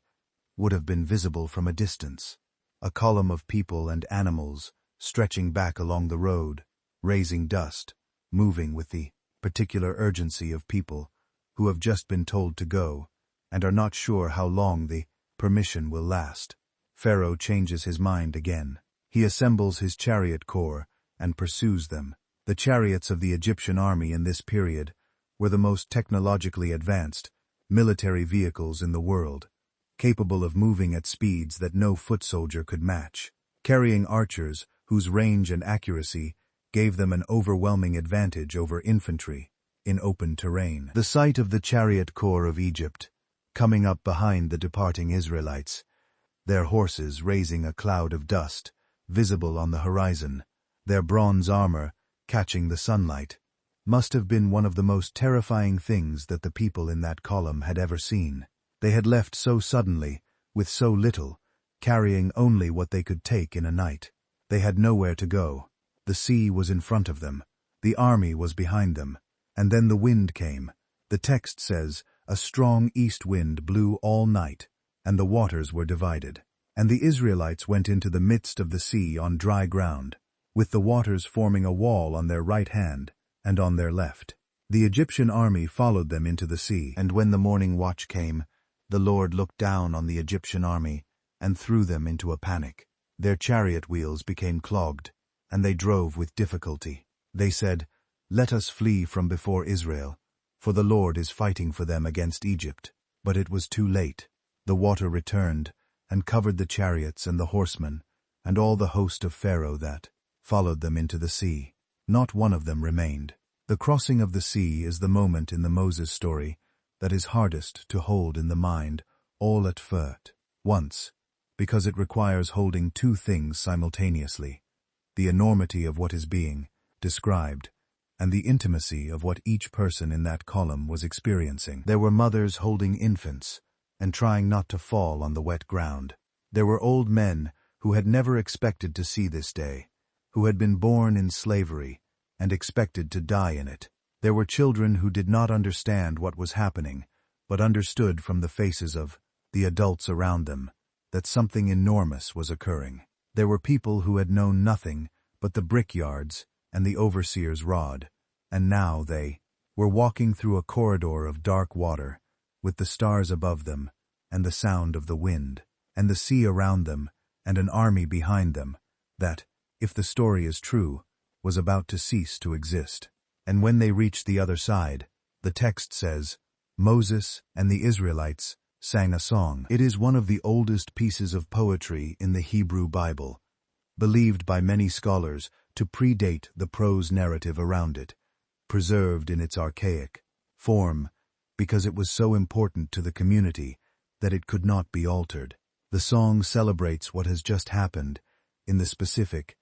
would have been visible from a distance. A column of people and animals stretching back along the road, raising dust, moving with the particular urgency of people who have just been told to go and are not sure how long the permission will last. Pharaoh changes his mind again. He assembles his chariot corps and pursues them. The chariots of the Egyptian army in this period were the most technologically advanced military vehicles in the world, capable of moving at speeds that no foot soldier could match, carrying archers whose range and accuracy gave them an overwhelming advantage over infantry in open terrain. The sight of the chariot corps of Egypt coming up behind the departing Israelites, their horses raising a cloud of dust visible on the horizon, their bronze armor catching the sunlight, must have been one of the most terrifying things that the people in that column had ever seen. They had left so suddenly, with so little, carrying only what they could take in a night. They had nowhere to go. The sea was in front of them. The army was behind them. And then the wind came. The text says, a strong east wind blew all night, and the waters were divided. And the Israelites went into the midst of the sea on dry ground, with the waters forming a wall on their right hand and on their left. The Egyptian army followed them into the sea. And when the morning watch came, the Lord looked down on the Egyptian army and threw them into a panic. Their chariot wheels became clogged, and they drove with difficulty. They said, "Let us flee from before Israel, for the Lord is fighting for them against Egypt." But it was too late. The water returned and covered the chariots and the horsemen and all the host of Pharaoh that followed them into the sea. Not one of them remained. The crossing of the sea is the moment in the Moses story that is hardest to hold in the mind all at once, because it requires holding two things simultaneously: the enormity of what is being described and the intimacy of what each person in that column was experiencing. There were mothers holding infants and trying not to fall on the wet ground. There were old men who had never expected to see this day, who had been born in slavery and expected to die in it. There were children who did not understand what was happening, but understood from the faces of the adults around them that something enormous was occurring. There were people who had known nothing but the brickyards and the overseer's rod, and now they were walking through a corridor of dark water, with the stars above them, and the sound of the wind, and the sea around them, and an army behind them, that, if the story is true, was about to cease to exist. And when they reached the other side, the text says, Moses and the Israelites sang a song. It is one of the oldest pieces of poetry in the Hebrew Bible, believed by many scholars to predate the prose narrative around it, preserved in its archaic form because it was so important to the community that it could not be altered. The song celebrates what has just happened in the specific,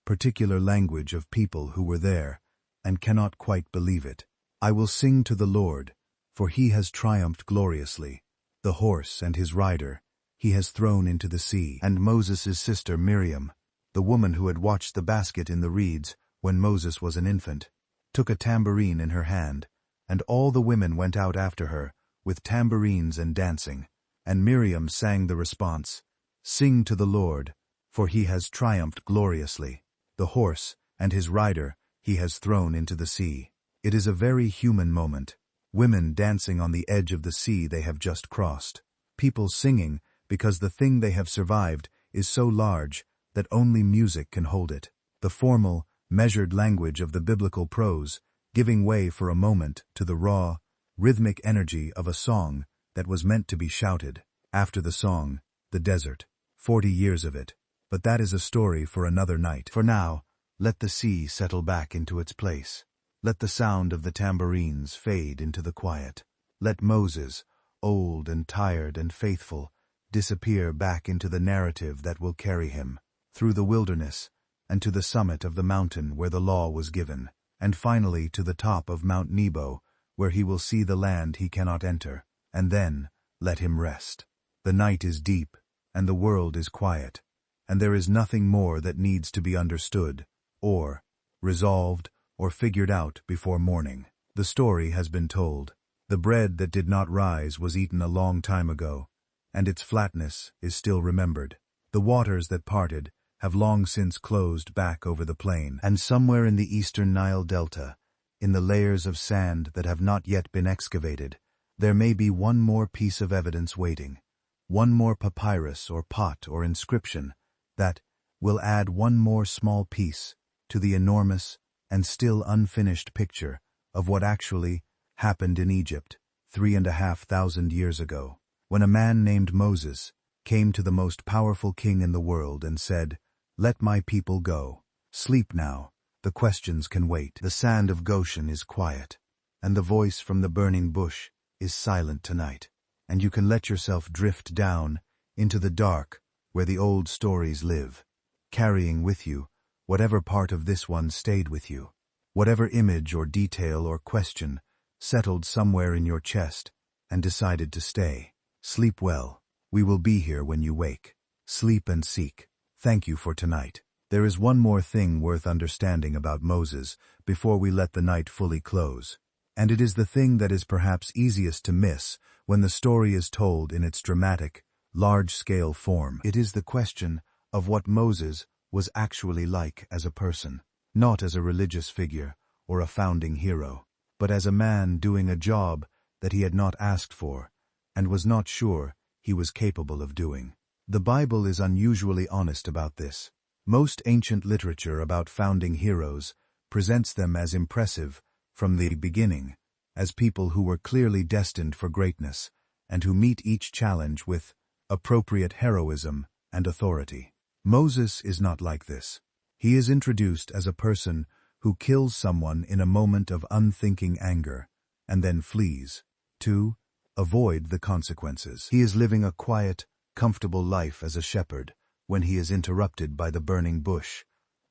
particular language of people who were there and cannot quite believe it. I will sing to the Lord, for he has triumphed gloriously. The horse and his rider he has thrown into the sea. And Moses' sister Miriam, the woman who had watched the basket in the reeds when Moses was an infant, took a tambourine in her hand, and all the women went out after her, with tambourines and dancing. And Miriam sang the response, "Sing to the Lord, for he has triumphed gloriously. The horse and his rider he has thrown into the sea." It is a very human moment. Women dancing on the edge of the sea they have just crossed. People singing because the thing they have survived is so large that only music can hold it. The formal, measured language of the biblical prose giving way for a moment to the raw, rhythmic energy of a song that was meant to be shouted. After the song, the desert, 40 years of it. But that is a story for another night. For now, let the sea settle back into its place. Let the sound of the tambourines fade into the quiet. Let Moses, old and tired and faithful, disappear back into the narrative that will carry him through the wilderness and to the summit of the mountain where the law was given, and finally to the top of Mount Nebo, where he will see the land he cannot enter, and then let him rest. The night is deep, and the world is quiet, and there is nothing more that needs to be understood, or resolved, or figured out before morning. The story has been told. The bread that did not rise was eaten a long time ago, and its flatness is still remembered. The waters that parted have long since closed back over the plain, and somewhere in the eastern Nile delta, in the layers of sand that have not yet been excavated, there may be one more piece of evidence waiting, one more papyrus or pot or inscription that will add one more small piece to the enormous and still unfinished picture of what actually happened in Egypt 3,500 years ago, when a man named Moses came to the most powerful king in the world and said, "Let my people go. Sleep now. The questions can wait. The sand of Goshen is quiet, and the voice from the burning bush is silent tonight, and you can let yourself drift down into the dark where the old stories live, carrying with you whatever part of this one stayed with you, whatever image or detail or question settled somewhere in your chest and decided to stay. Sleep well. We will be here when you wake. Sleep and seek. Thank you for tonight." There is one more thing worth understanding about Moses before we let the night fully close, and it is the thing that is perhaps easiest to miss when the story is told in its dramatic, large-scale form. It is the question of what Moses was actually like as a person, not as a religious figure or a founding hero, but as a man doing a job that he had not asked for and was not sure he was capable of doing. The Bible is unusually honest about this. Most ancient literature about founding heroes presents them as impressive from the beginning, as people who were clearly destined for greatness and who meet each challenge with appropriate heroism and authority. Moses is not like this. He is introduced as a person who kills someone in a moment of unthinking anger and then flees to avoid the consequences. He is living a quiet, comfortable life as a shepherd when he is interrupted by the burning bush,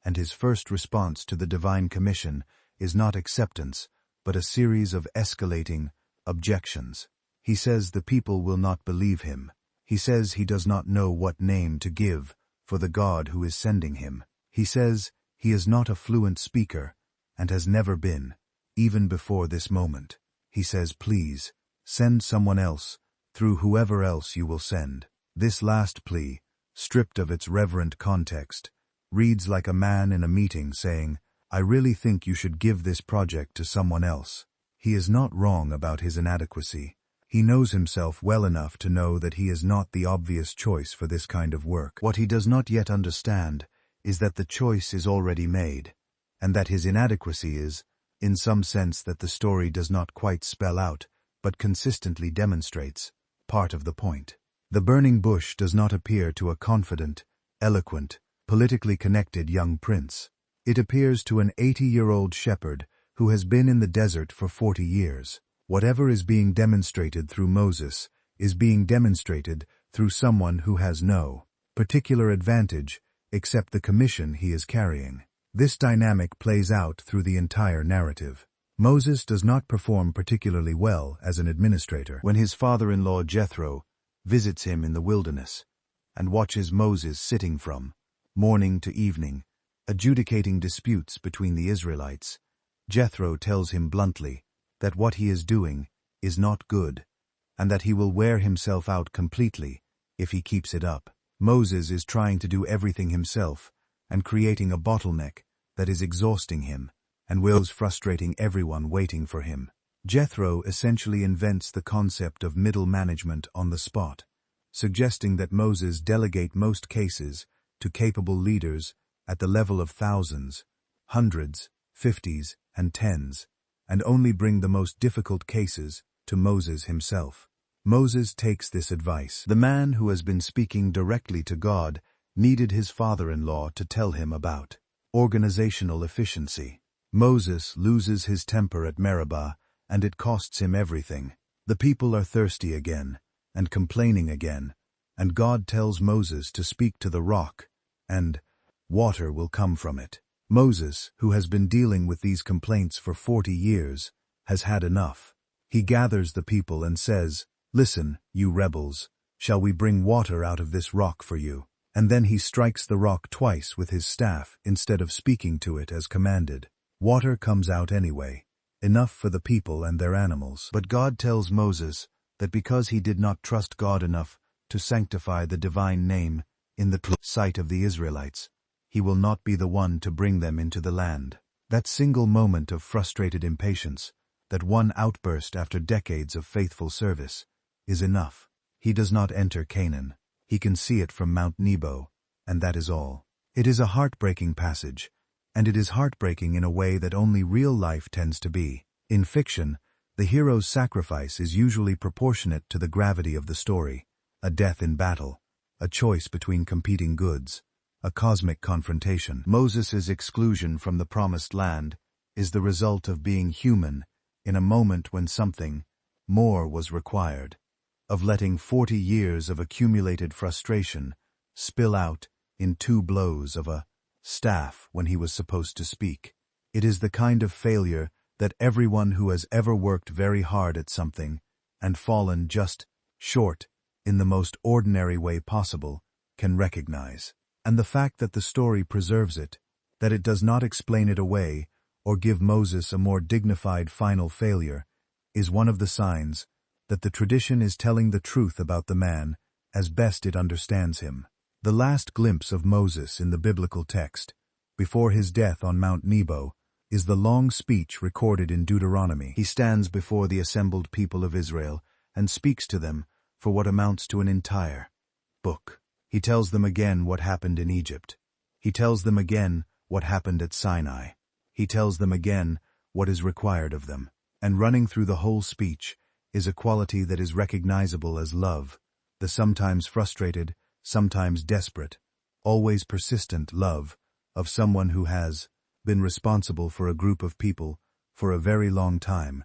and his first response to the divine commission is not acceptance, but a series of escalating objections. He says the people will not believe him. He says he does not know what name to give for the God who is sending him. He says he is not a fluent speaker and has never been, even before this moment. He says, "Please, send someone else through whoever else you will send." This last plea, stripped of its reverent context, reads like a man in a meeting saying, "I really think you should give this project to someone else." He is not wrong about his inadequacy. He knows himself well enough to know that he is not the obvious choice for this kind of work. What he does not yet understand is that the choice is already made, and that his inadequacy is, in some sense that the story does not quite spell out, but consistently demonstrates, part of the point. The burning bush does not appear to a confident, eloquent, politically connected young prince. It appears to an 80-year-old shepherd who has been in the desert for 40 years. Whatever is being demonstrated through Moses is being demonstrated through someone who has no particular advantage except the commission he is carrying. This dynamic plays out through the entire narrative. Moses does not perform particularly well as an administrator. When his father-in-law Jethro visits him in the wilderness and watches Moses sitting from morning to evening, adjudicating disputes between the Israelites, Jethro tells him bluntly that what he is doing is not good, and that he will wear himself out completely if he keeps it up. Moses is trying to do everything himself and creating a bottleneck that is exhausting him and wills frustrating everyone waiting for him. Jethro essentially invents the concept of middle management on the spot, suggesting that Moses delegate most cases to capable leaders at the level of thousands, hundreds, fifties, and tens, and only bring the most difficult cases to Moses himself. Moses takes this advice. The man who has been speaking directly to God needed his father-in-law to tell him about organizational efficiency. Moses loses his temper at Meribah, and it costs him everything. The people are thirsty again, and complaining again, and God tells Moses to speak to the rock, and water will come from it. Moses, who has been dealing with these complaints for 40 years, has had enough. He gathers the people and says, "Listen, you rebels, shall we bring water out of this rock for you?" And then he strikes the rock twice with his staff instead of speaking to it as commanded. Water comes out anyway, enough for the people and their animals. But God tells Moses that because he did not trust God enough to sanctify the divine name in the sight of the Israelites, he will not be the one to bring them into the land. That single moment of frustrated impatience, that one outburst after decades of faithful service, is enough. He does not enter Canaan. He can see it from Mount Nebo, and that is all. It is a heartbreaking passage, and it is heartbreaking in a way that only real life tends to be. In fiction, the hero's sacrifice is usually proportionate to the gravity of the story: a death in battle, a choice between competing goods, a cosmic confrontation. Moses' exclusion from the Promised Land is the result of being human in a moment when something more was required, of letting 40 years of accumulated frustration spill out in 2 blows of a staff when he was supposed to speak. It is the kind of failure that everyone who has ever worked very hard at something and fallen just short in the most ordinary way possible can recognize. And the fact that the story preserves it, that it does not explain it away or give Moses a more dignified final failure, is one of the signs that the tradition is telling the truth about the man as best it understands him. The last glimpse of Moses in the biblical text, before his death on Mount Nebo, is the long speech recorded in Deuteronomy. He stands before the assembled people of Israel and speaks to them for what amounts to an entire book. He tells them again what happened in Egypt. He tells them again what happened at Sinai. He tells them again what is required of them. And running through the whole speech is a quality that is recognizable as love, the sometimes frustrated, sometimes desperate, always persistent love of someone who has been responsible for a group of people for a very long time,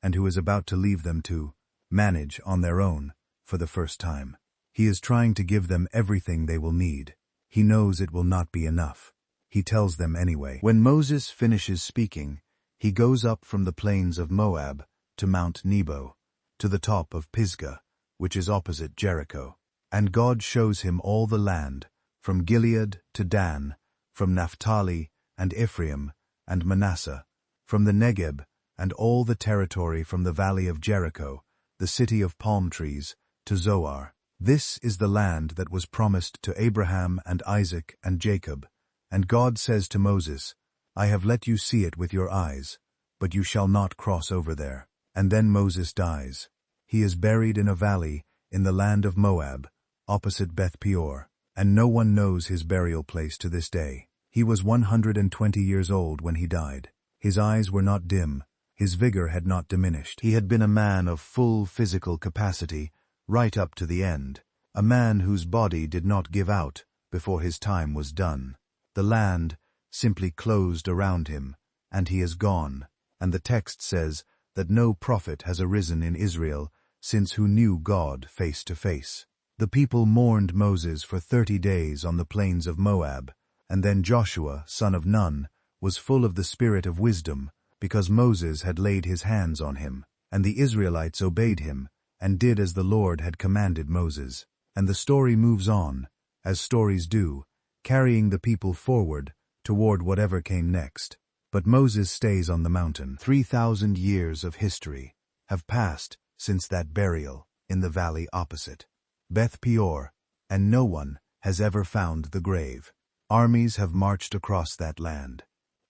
and who is about to leave them to manage on their own for the first time. He is trying to give them everything they will need. He knows it will not be enough. He tells them anyway. When Moses finishes speaking, he goes up from the plains of Moab to Mount Nebo, to the top of Pisgah, which is opposite Jericho. And God shows him all the land, from Gilead to Dan, from Naphtali and Ephraim and Manasseh, from the Negeb and all the territory from the valley of Jericho, the city of palm trees, to Zoar. This is the land that was promised to Abraham and Isaac and Jacob. And God says to Moses, "I have let you see it with your eyes, but you shall not cross over there." And then Moses dies. He is buried in a valley in the land of Moab, opposite Beth Peor, and no one knows his burial place to this day. He was 120 years old when he died. His eyes were not dim, his vigor had not diminished. He had been a man of full physical capacity right up to the end, a man whose body did not give out before his time was done. The land simply closed around him, and he is gone, and the text says that no prophet has arisen in Israel since who knew God face to face. The people mourned Moses for 30 days on the plains of Moab, and then Joshua, son of Nun, was full of the spirit of wisdom, because Moses had laid his hands on him, and the Israelites obeyed him, and did as the Lord had commanded Moses. And the story moves on, as stories do, carrying the people forward, toward whatever came next. But Moses stays on the mountain. 3,000 years of history have passed since that burial in the valley opposite Beth Peor, and no one has ever found the grave. Armies have marched across that land.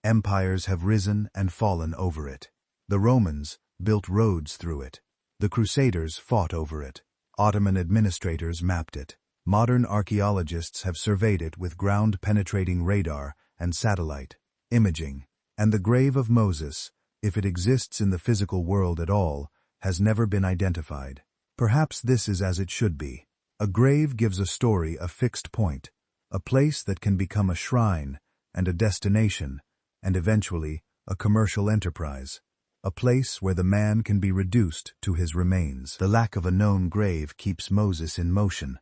Empires have risen and fallen over it. The Romans built roads through it. The Crusaders fought over it. Ottoman administrators mapped it. Modern archaeologists have surveyed it with ground-penetrating radar and satellite imaging. And the grave of Moses, if it exists in the physical world at all, has never been identified. Perhaps this is as it should be. A grave gives a story a fixed point, a place that can become a shrine and a destination, and eventually a commercial enterprise, a place where the man can be reduced to his remains. The lack of a known grave keeps Moses in motion,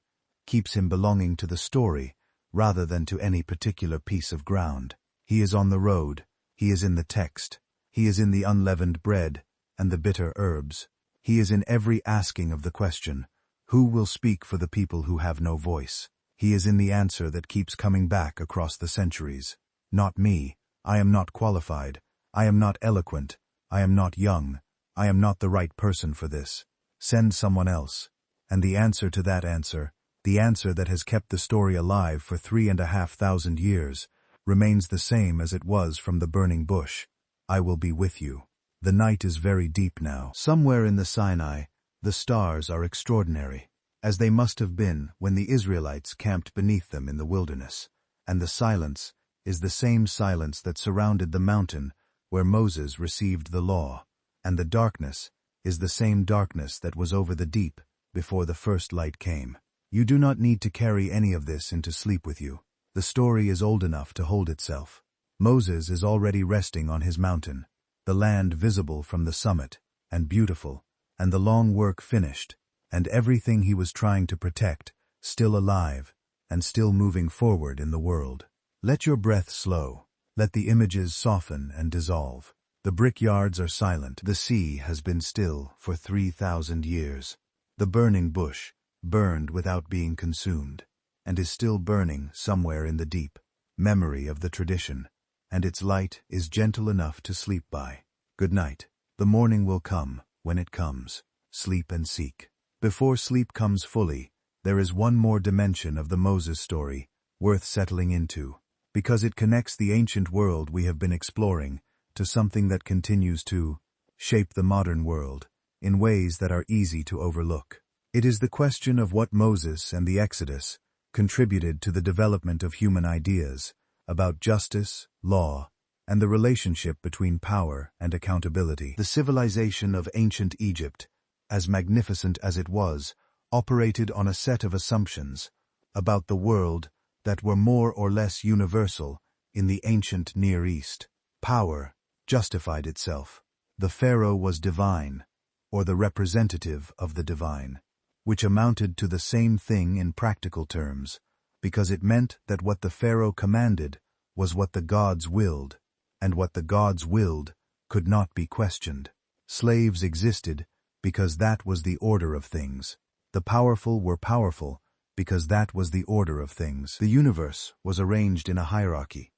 keeps him belonging to the story rather than to any particular piece of ground. He is on the road. He is in the text. He is in the unleavened bread and the bitter herbs. He is in every asking of the question, who will speak for the people who have no voice? He is in the answer that keeps coming back across the centuries. Not me. I am not qualified. I am not eloquent. I am not young. I am not the right person for this. Send someone else. And the answer to that answer, the answer that has kept the story alive for 3,500 years, remains the same as it was from the burning bush. I will be with you. The night is very deep now. Somewhere in the Sinai, the stars are extraordinary, as they must have been when the Israelites camped beneath them in the wilderness. And the silence is the same silence that surrounded the mountain where Moses received the law. And the darkness is the same darkness that was over the deep before the first light came. You do not need to carry any of this into sleep with you. The story is old enough to hold itself. Moses is already resting on his mountain, the land visible from the summit, and beautiful, and the long work finished, and everything he was trying to protect, still alive, and still moving forward in the world. Let your breath slow. Let the images soften and dissolve. The brickyards are silent. The sea has been still for 3,000 years. The burning bush burned without being consumed, and is still burning somewhere in the deep memory of the tradition, and its light is gentle enough to sleep by. Good night. The morning will come when it comes. Sleep and seek. Before sleep comes fully, there is one more dimension of the Moses story worth settling into, because it connects the ancient world we have been exploring to something that continues to shape the modern world in ways that are easy to overlook. It is the question of what Moses and the Exodus contributed to the development of human ideas about justice, law, and the relationship between power and accountability. The civilization of ancient Egypt, as magnificent as it was, operated on a set of assumptions about the world that were more or less universal in the ancient Near East. Power justified itself. The pharaoh was divine, or the representative of the divine, which amounted to the same thing in practical terms, because it meant that what the pharaoh commanded was what the gods willed, and what the gods willed could not be questioned. Slaves existed because that was the order of things. The powerful were powerful because that was the order of things. The universe was arranged in a hierarchy,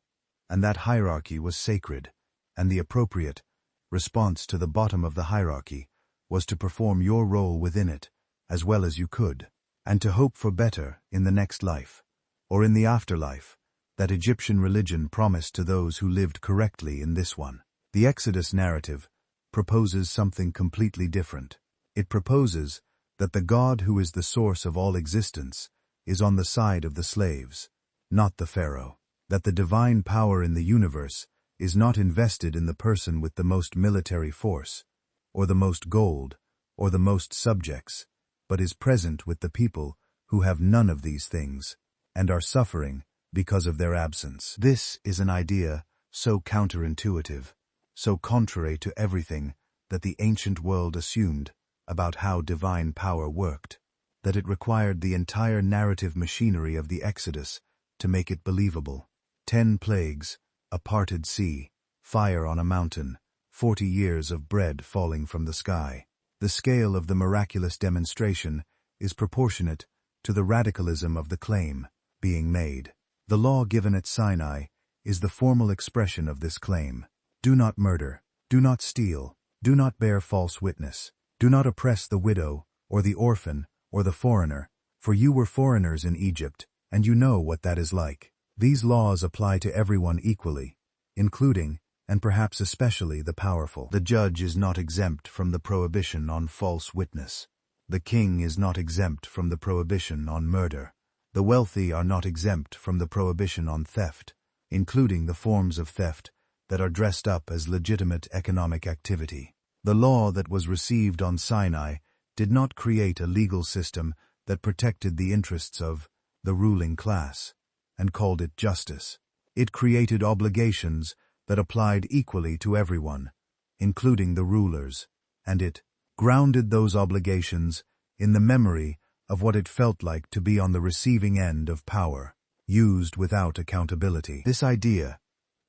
and that hierarchy was sacred, and the appropriate response to the bottom of the hierarchy was to perform your role within it as well as you could, and to hope for better in the next life, or in the afterlife, that Egyptian religion promised to those who lived correctly in this one. The Exodus narrative proposes something completely different. It proposes that the God who is the source of all existence is on the side of the slaves, not the pharaoh. That the divine power in the universe is not invested in the person with the most military force, or the most gold, or the most subjects, but is present with the people who have none of these things, and are suffering because of their absence. This is an idea so counterintuitive, so contrary to everything that the ancient world assumed about how divine power worked, that it required the entire narrative machinery of the Exodus to make it believable. 10 plagues, a parted sea, fire on a mountain, 40 years of bread falling from the sky. The scale of the miraculous demonstration is proportionate to the radicalism of the claim being made. The law given at Sinai is the formal expression of this claim. Do not murder, do not steal, do not bear false witness, do not oppress the widow, or the orphan, or the foreigner, for you were foreigners in Egypt, and you know what that is like. These laws apply to everyone equally, including, and perhaps especially, the powerful. The judge is not exempt from the prohibition on false witness. The king is not exempt from the prohibition on murder. The wealthy are not exempt from the prohibition on theft, including the forms of theft that are dressed up as legitimate economic activity. The law that was received on Sinai did not create a legal system that protected the interests of the ruling class and called it justice. It created obligations that applied equally to everyone, including the rulers, and it grounded those obligations in the memory of what it felt like to be on the receiving end of power, used without accountability. This idea,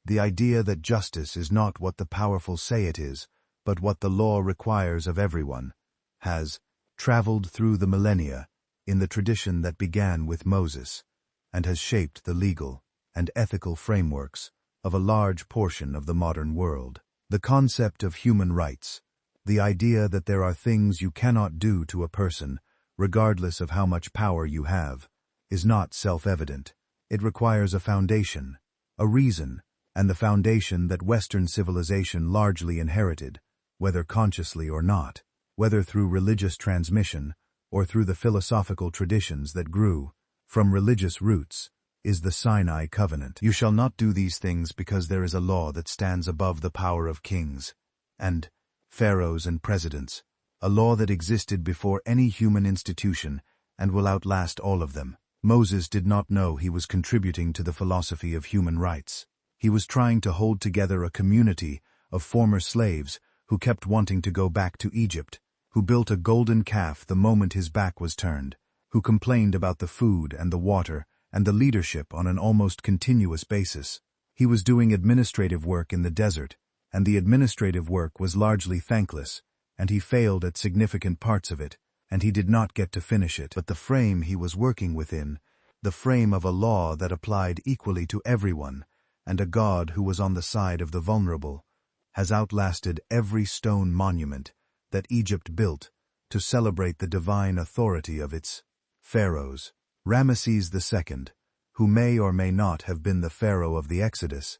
the idea that justice is not what the powerful say it is, but what the law requires of everyone, has traveled through the millennia in the tradition that began with Moses, and has shaped the legal and ethical frameworks of a large portion of the modern world. The concept of human rights, the idea that there are things you cannot do to a person, regardless of how much power you have, is not self-evident. It requires a foundation, a reason, and the foundation that Western civilization largely inherited, whether consciously or not, whether through religious transmission or through the philosophical traditions that grew from religious roots, is the Sinai covenant. You shall not do these things because there is a law that stands above the power of kings and pharaohs and presidents, a law that existed before any human institution and will outlast all of them. Moses did not know he was contributing to the philosophy of human rights. He was trying to hold together a community of former slaves who kept wanting to go back to Egypt, who built a golden calf the moment his back was turned, who complained about the food and the water and the leadership on an almost continuous basis. He was doing administrative work in the desert, and the administrative work was largely thankless, and he failed at significant parts of it, and he did not get to finish it. But the frame he was working within, the frame of a law that applied equally to everyone, and a God who was on the side of the vulnerable, has outlasted every stone monument that Egypt built to celebrate the divine authority of its pharaohs. Ramesses II, who may or may not have been the pharaoh of the Exodus,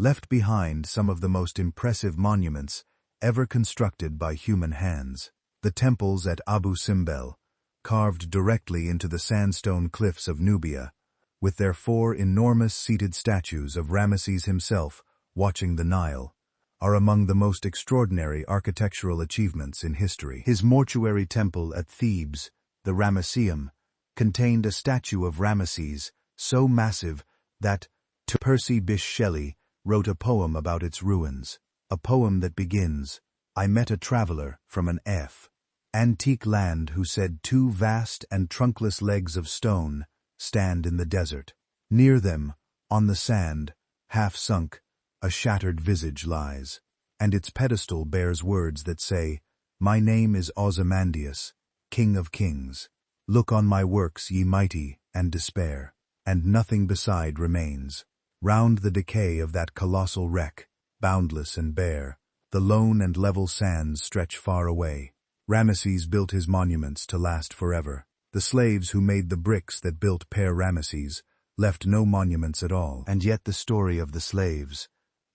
left behind some of the most impressive monuments ever constructed by human hands. The temples at Abu Simbel, carved directly into the sandstone cliffs of Nubia, with their 4 enormous seated statues of Ramesses himself watching the Nile, are among the most extraordinary architectural achievements in history. His mortuary temple at Thebes, the Ramesseum, contained a statue of Ramesses so massive that Percy Bysshe Shelley wrote a poem about its ruins, a poem that begins, "I met a traveler from an antique land who said 2 vast and trunkless legs of stone stand in the desert. Near them, on the sand, half sunk, a shattered visage lies, and its pedestal bears words that say, 'My name is Ozymandias, King of Kings. Look on my works, ye mighty, and despair, and nothing beside remains. Round the decay of that colossal wreck, boundless and bare, the lone and level sands stretch far away.' Ramesses built his monuments to last forever. The slaves who made the bricks that built Père Ramesses left no monuments at all. And yet the story of the slaves,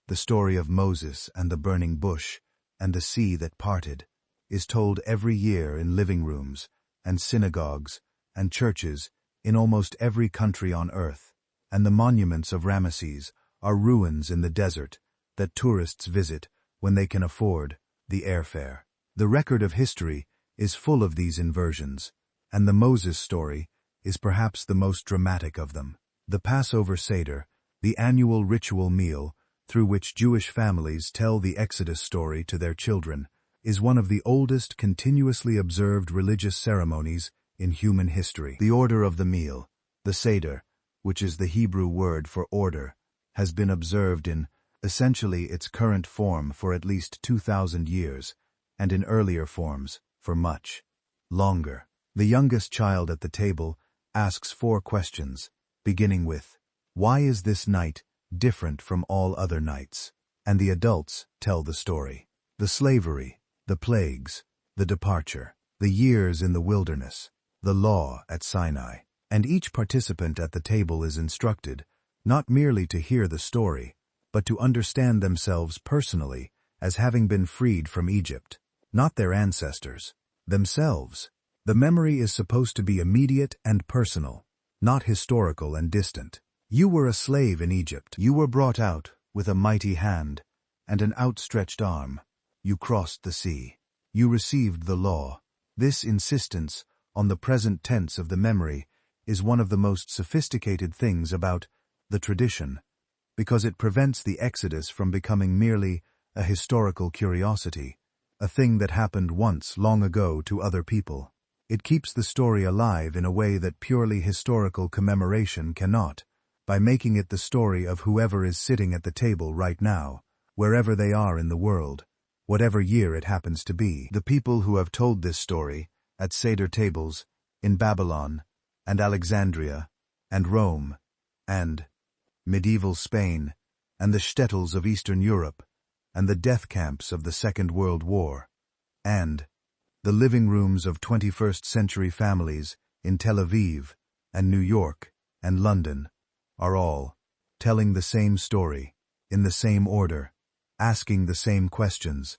the story of Moses and the burning bush and the sea that parted, is told every year in living rooms and synagogues and churches in almost every country on earth, and the monuments of Ramesses are ruins in the desert that tourists visit when they can afford the airfare. The record of history is full of these inversions, and the Moses story is perhaps the most dramatic of them. The Passover Seder, the annual ritual meal through which Jewish families tell the Exodus story to their children, is one of the oldest continuously observed religious ceremonies in human history. The order of the meal, the Seder, which is the Hebrew word for order, has been observed in, essentially its current form for at least 2,000 years, and in earlier forms for much longer. The youngest child at the table asks 4 questions, beginning with, "Why is this night different from all other nights?" And the adults tell the story. The slavery, the plagues, the departure, the years in the wilderness, the law at Sinai. And each participant at the table is instructed, not merely to hear the story, but to understand themselves personally as having been freed from Egypt, not their ancestors, themselves. The memory is supposed to be immediate and personal, not historical and distant. You were a slave in Egypt. You were brought out with a mighty hand and an outstretched arm. You crossed the sea. You received the law. This insistence on the present tense of the memory is one of the most sophisticated things about the tradition, because it prevents the Exodus from becoming merely a historical curiosity, a thing that happened once long ago to other people. It keeps the story alive in a way that purely historical commemoration cannot, by making it the story of whoever is sitting at the table right now, wherever they are in the world, whatever year it happens to be. The people who have told this story, at Seder tables, in Babylon, and Alexandria, and Rome, and medieval Spain, and the shtetls of Eastern Europe, and the death camps of the Second World War, and the living rooms of 21st century families in Tel Aviv, and New York, and London, are all telling the same story, in the same order, asking the same questions,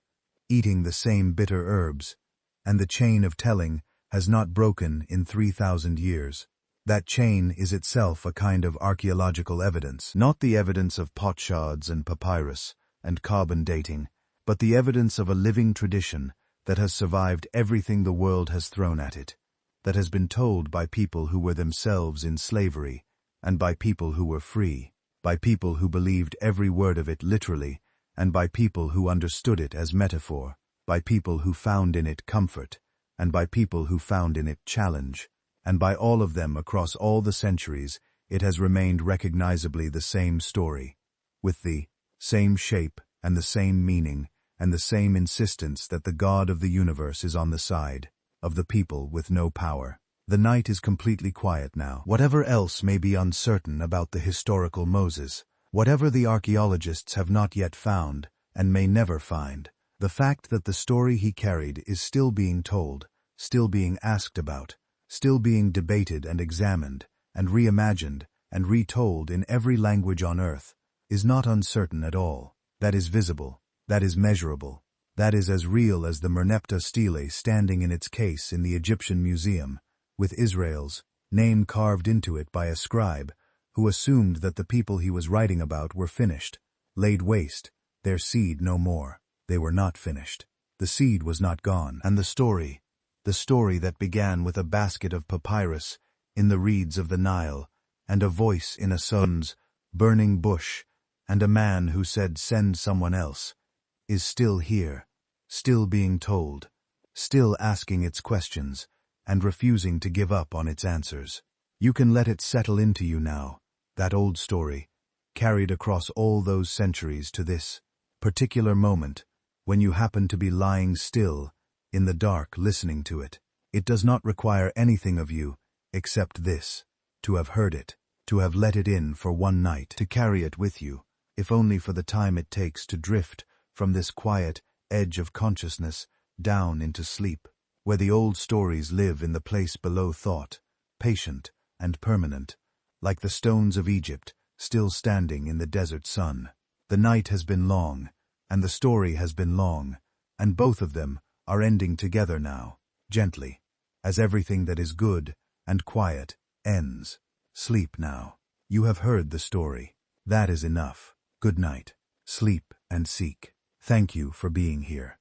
eating the same bitter herbs, and the chain of telling has not broken in 3,000 years. That chain is itself a kind of archaeological evidence, not the evidence of potsherds and papyrus and carbon dating, but the evidence of a living tradition that has survived everything the world has thrown at it, that has been told by people who were themselves in slavery, and by people who were free, by people who believed every word of it literally, and by people who understood it as metaphor, by people who found in it comfort, and by people who found in it challenge, and by all of them across all the centuries it has remained recognizably the same story, with the same shape and the same meaning, and the same insistence that the God of the universe is on the side of the people with no power. The night is completely quiet now. Whatever else may be uncertain about the historical Moses, whatever the archaeologists have not yet found and may never find, the fact that the story he carried is still being told, still being asked about, still being debated and examined, and reimagined and retold in every language on earth, is not uncertain at all. That is visible. That is measurable. That is as real as the Merneptah Stele standing in its case in the Egyptian Museum, with Israel's name carved into it by a scribe who assumed that the people he was writing about were finished, laid waste, their seed no more. They were not finished. The seed was not gone. And the story that began with a basket of papyrus in the reeds of the Nile, and a voice in a sun's burning bush, and a man who said, "Send someone else," is still here, still being told, still asking its questions, and refusing to give up on its answers. You can let it settle into you now, that old story, carried across all those centuries to this particular moment, when you happen to be lying still, in the dark listening to it. It does not require anything of you, except this, to have heard it, to have let it in for one night, to carry it with you, if only for the time it takes to drift from this quiet edge of consciousness down into sleep, where the old stories live in the place below thought, patient and permanent, like the stones of Egypt still standing in the desert sun. The night has been long, and the story has been long, and both of them are ending together now, gently, as everything that is good and quiet ends. Sleep now. You have heard the story. That is enough. Good night. Sleep and seek. Thank you for being here.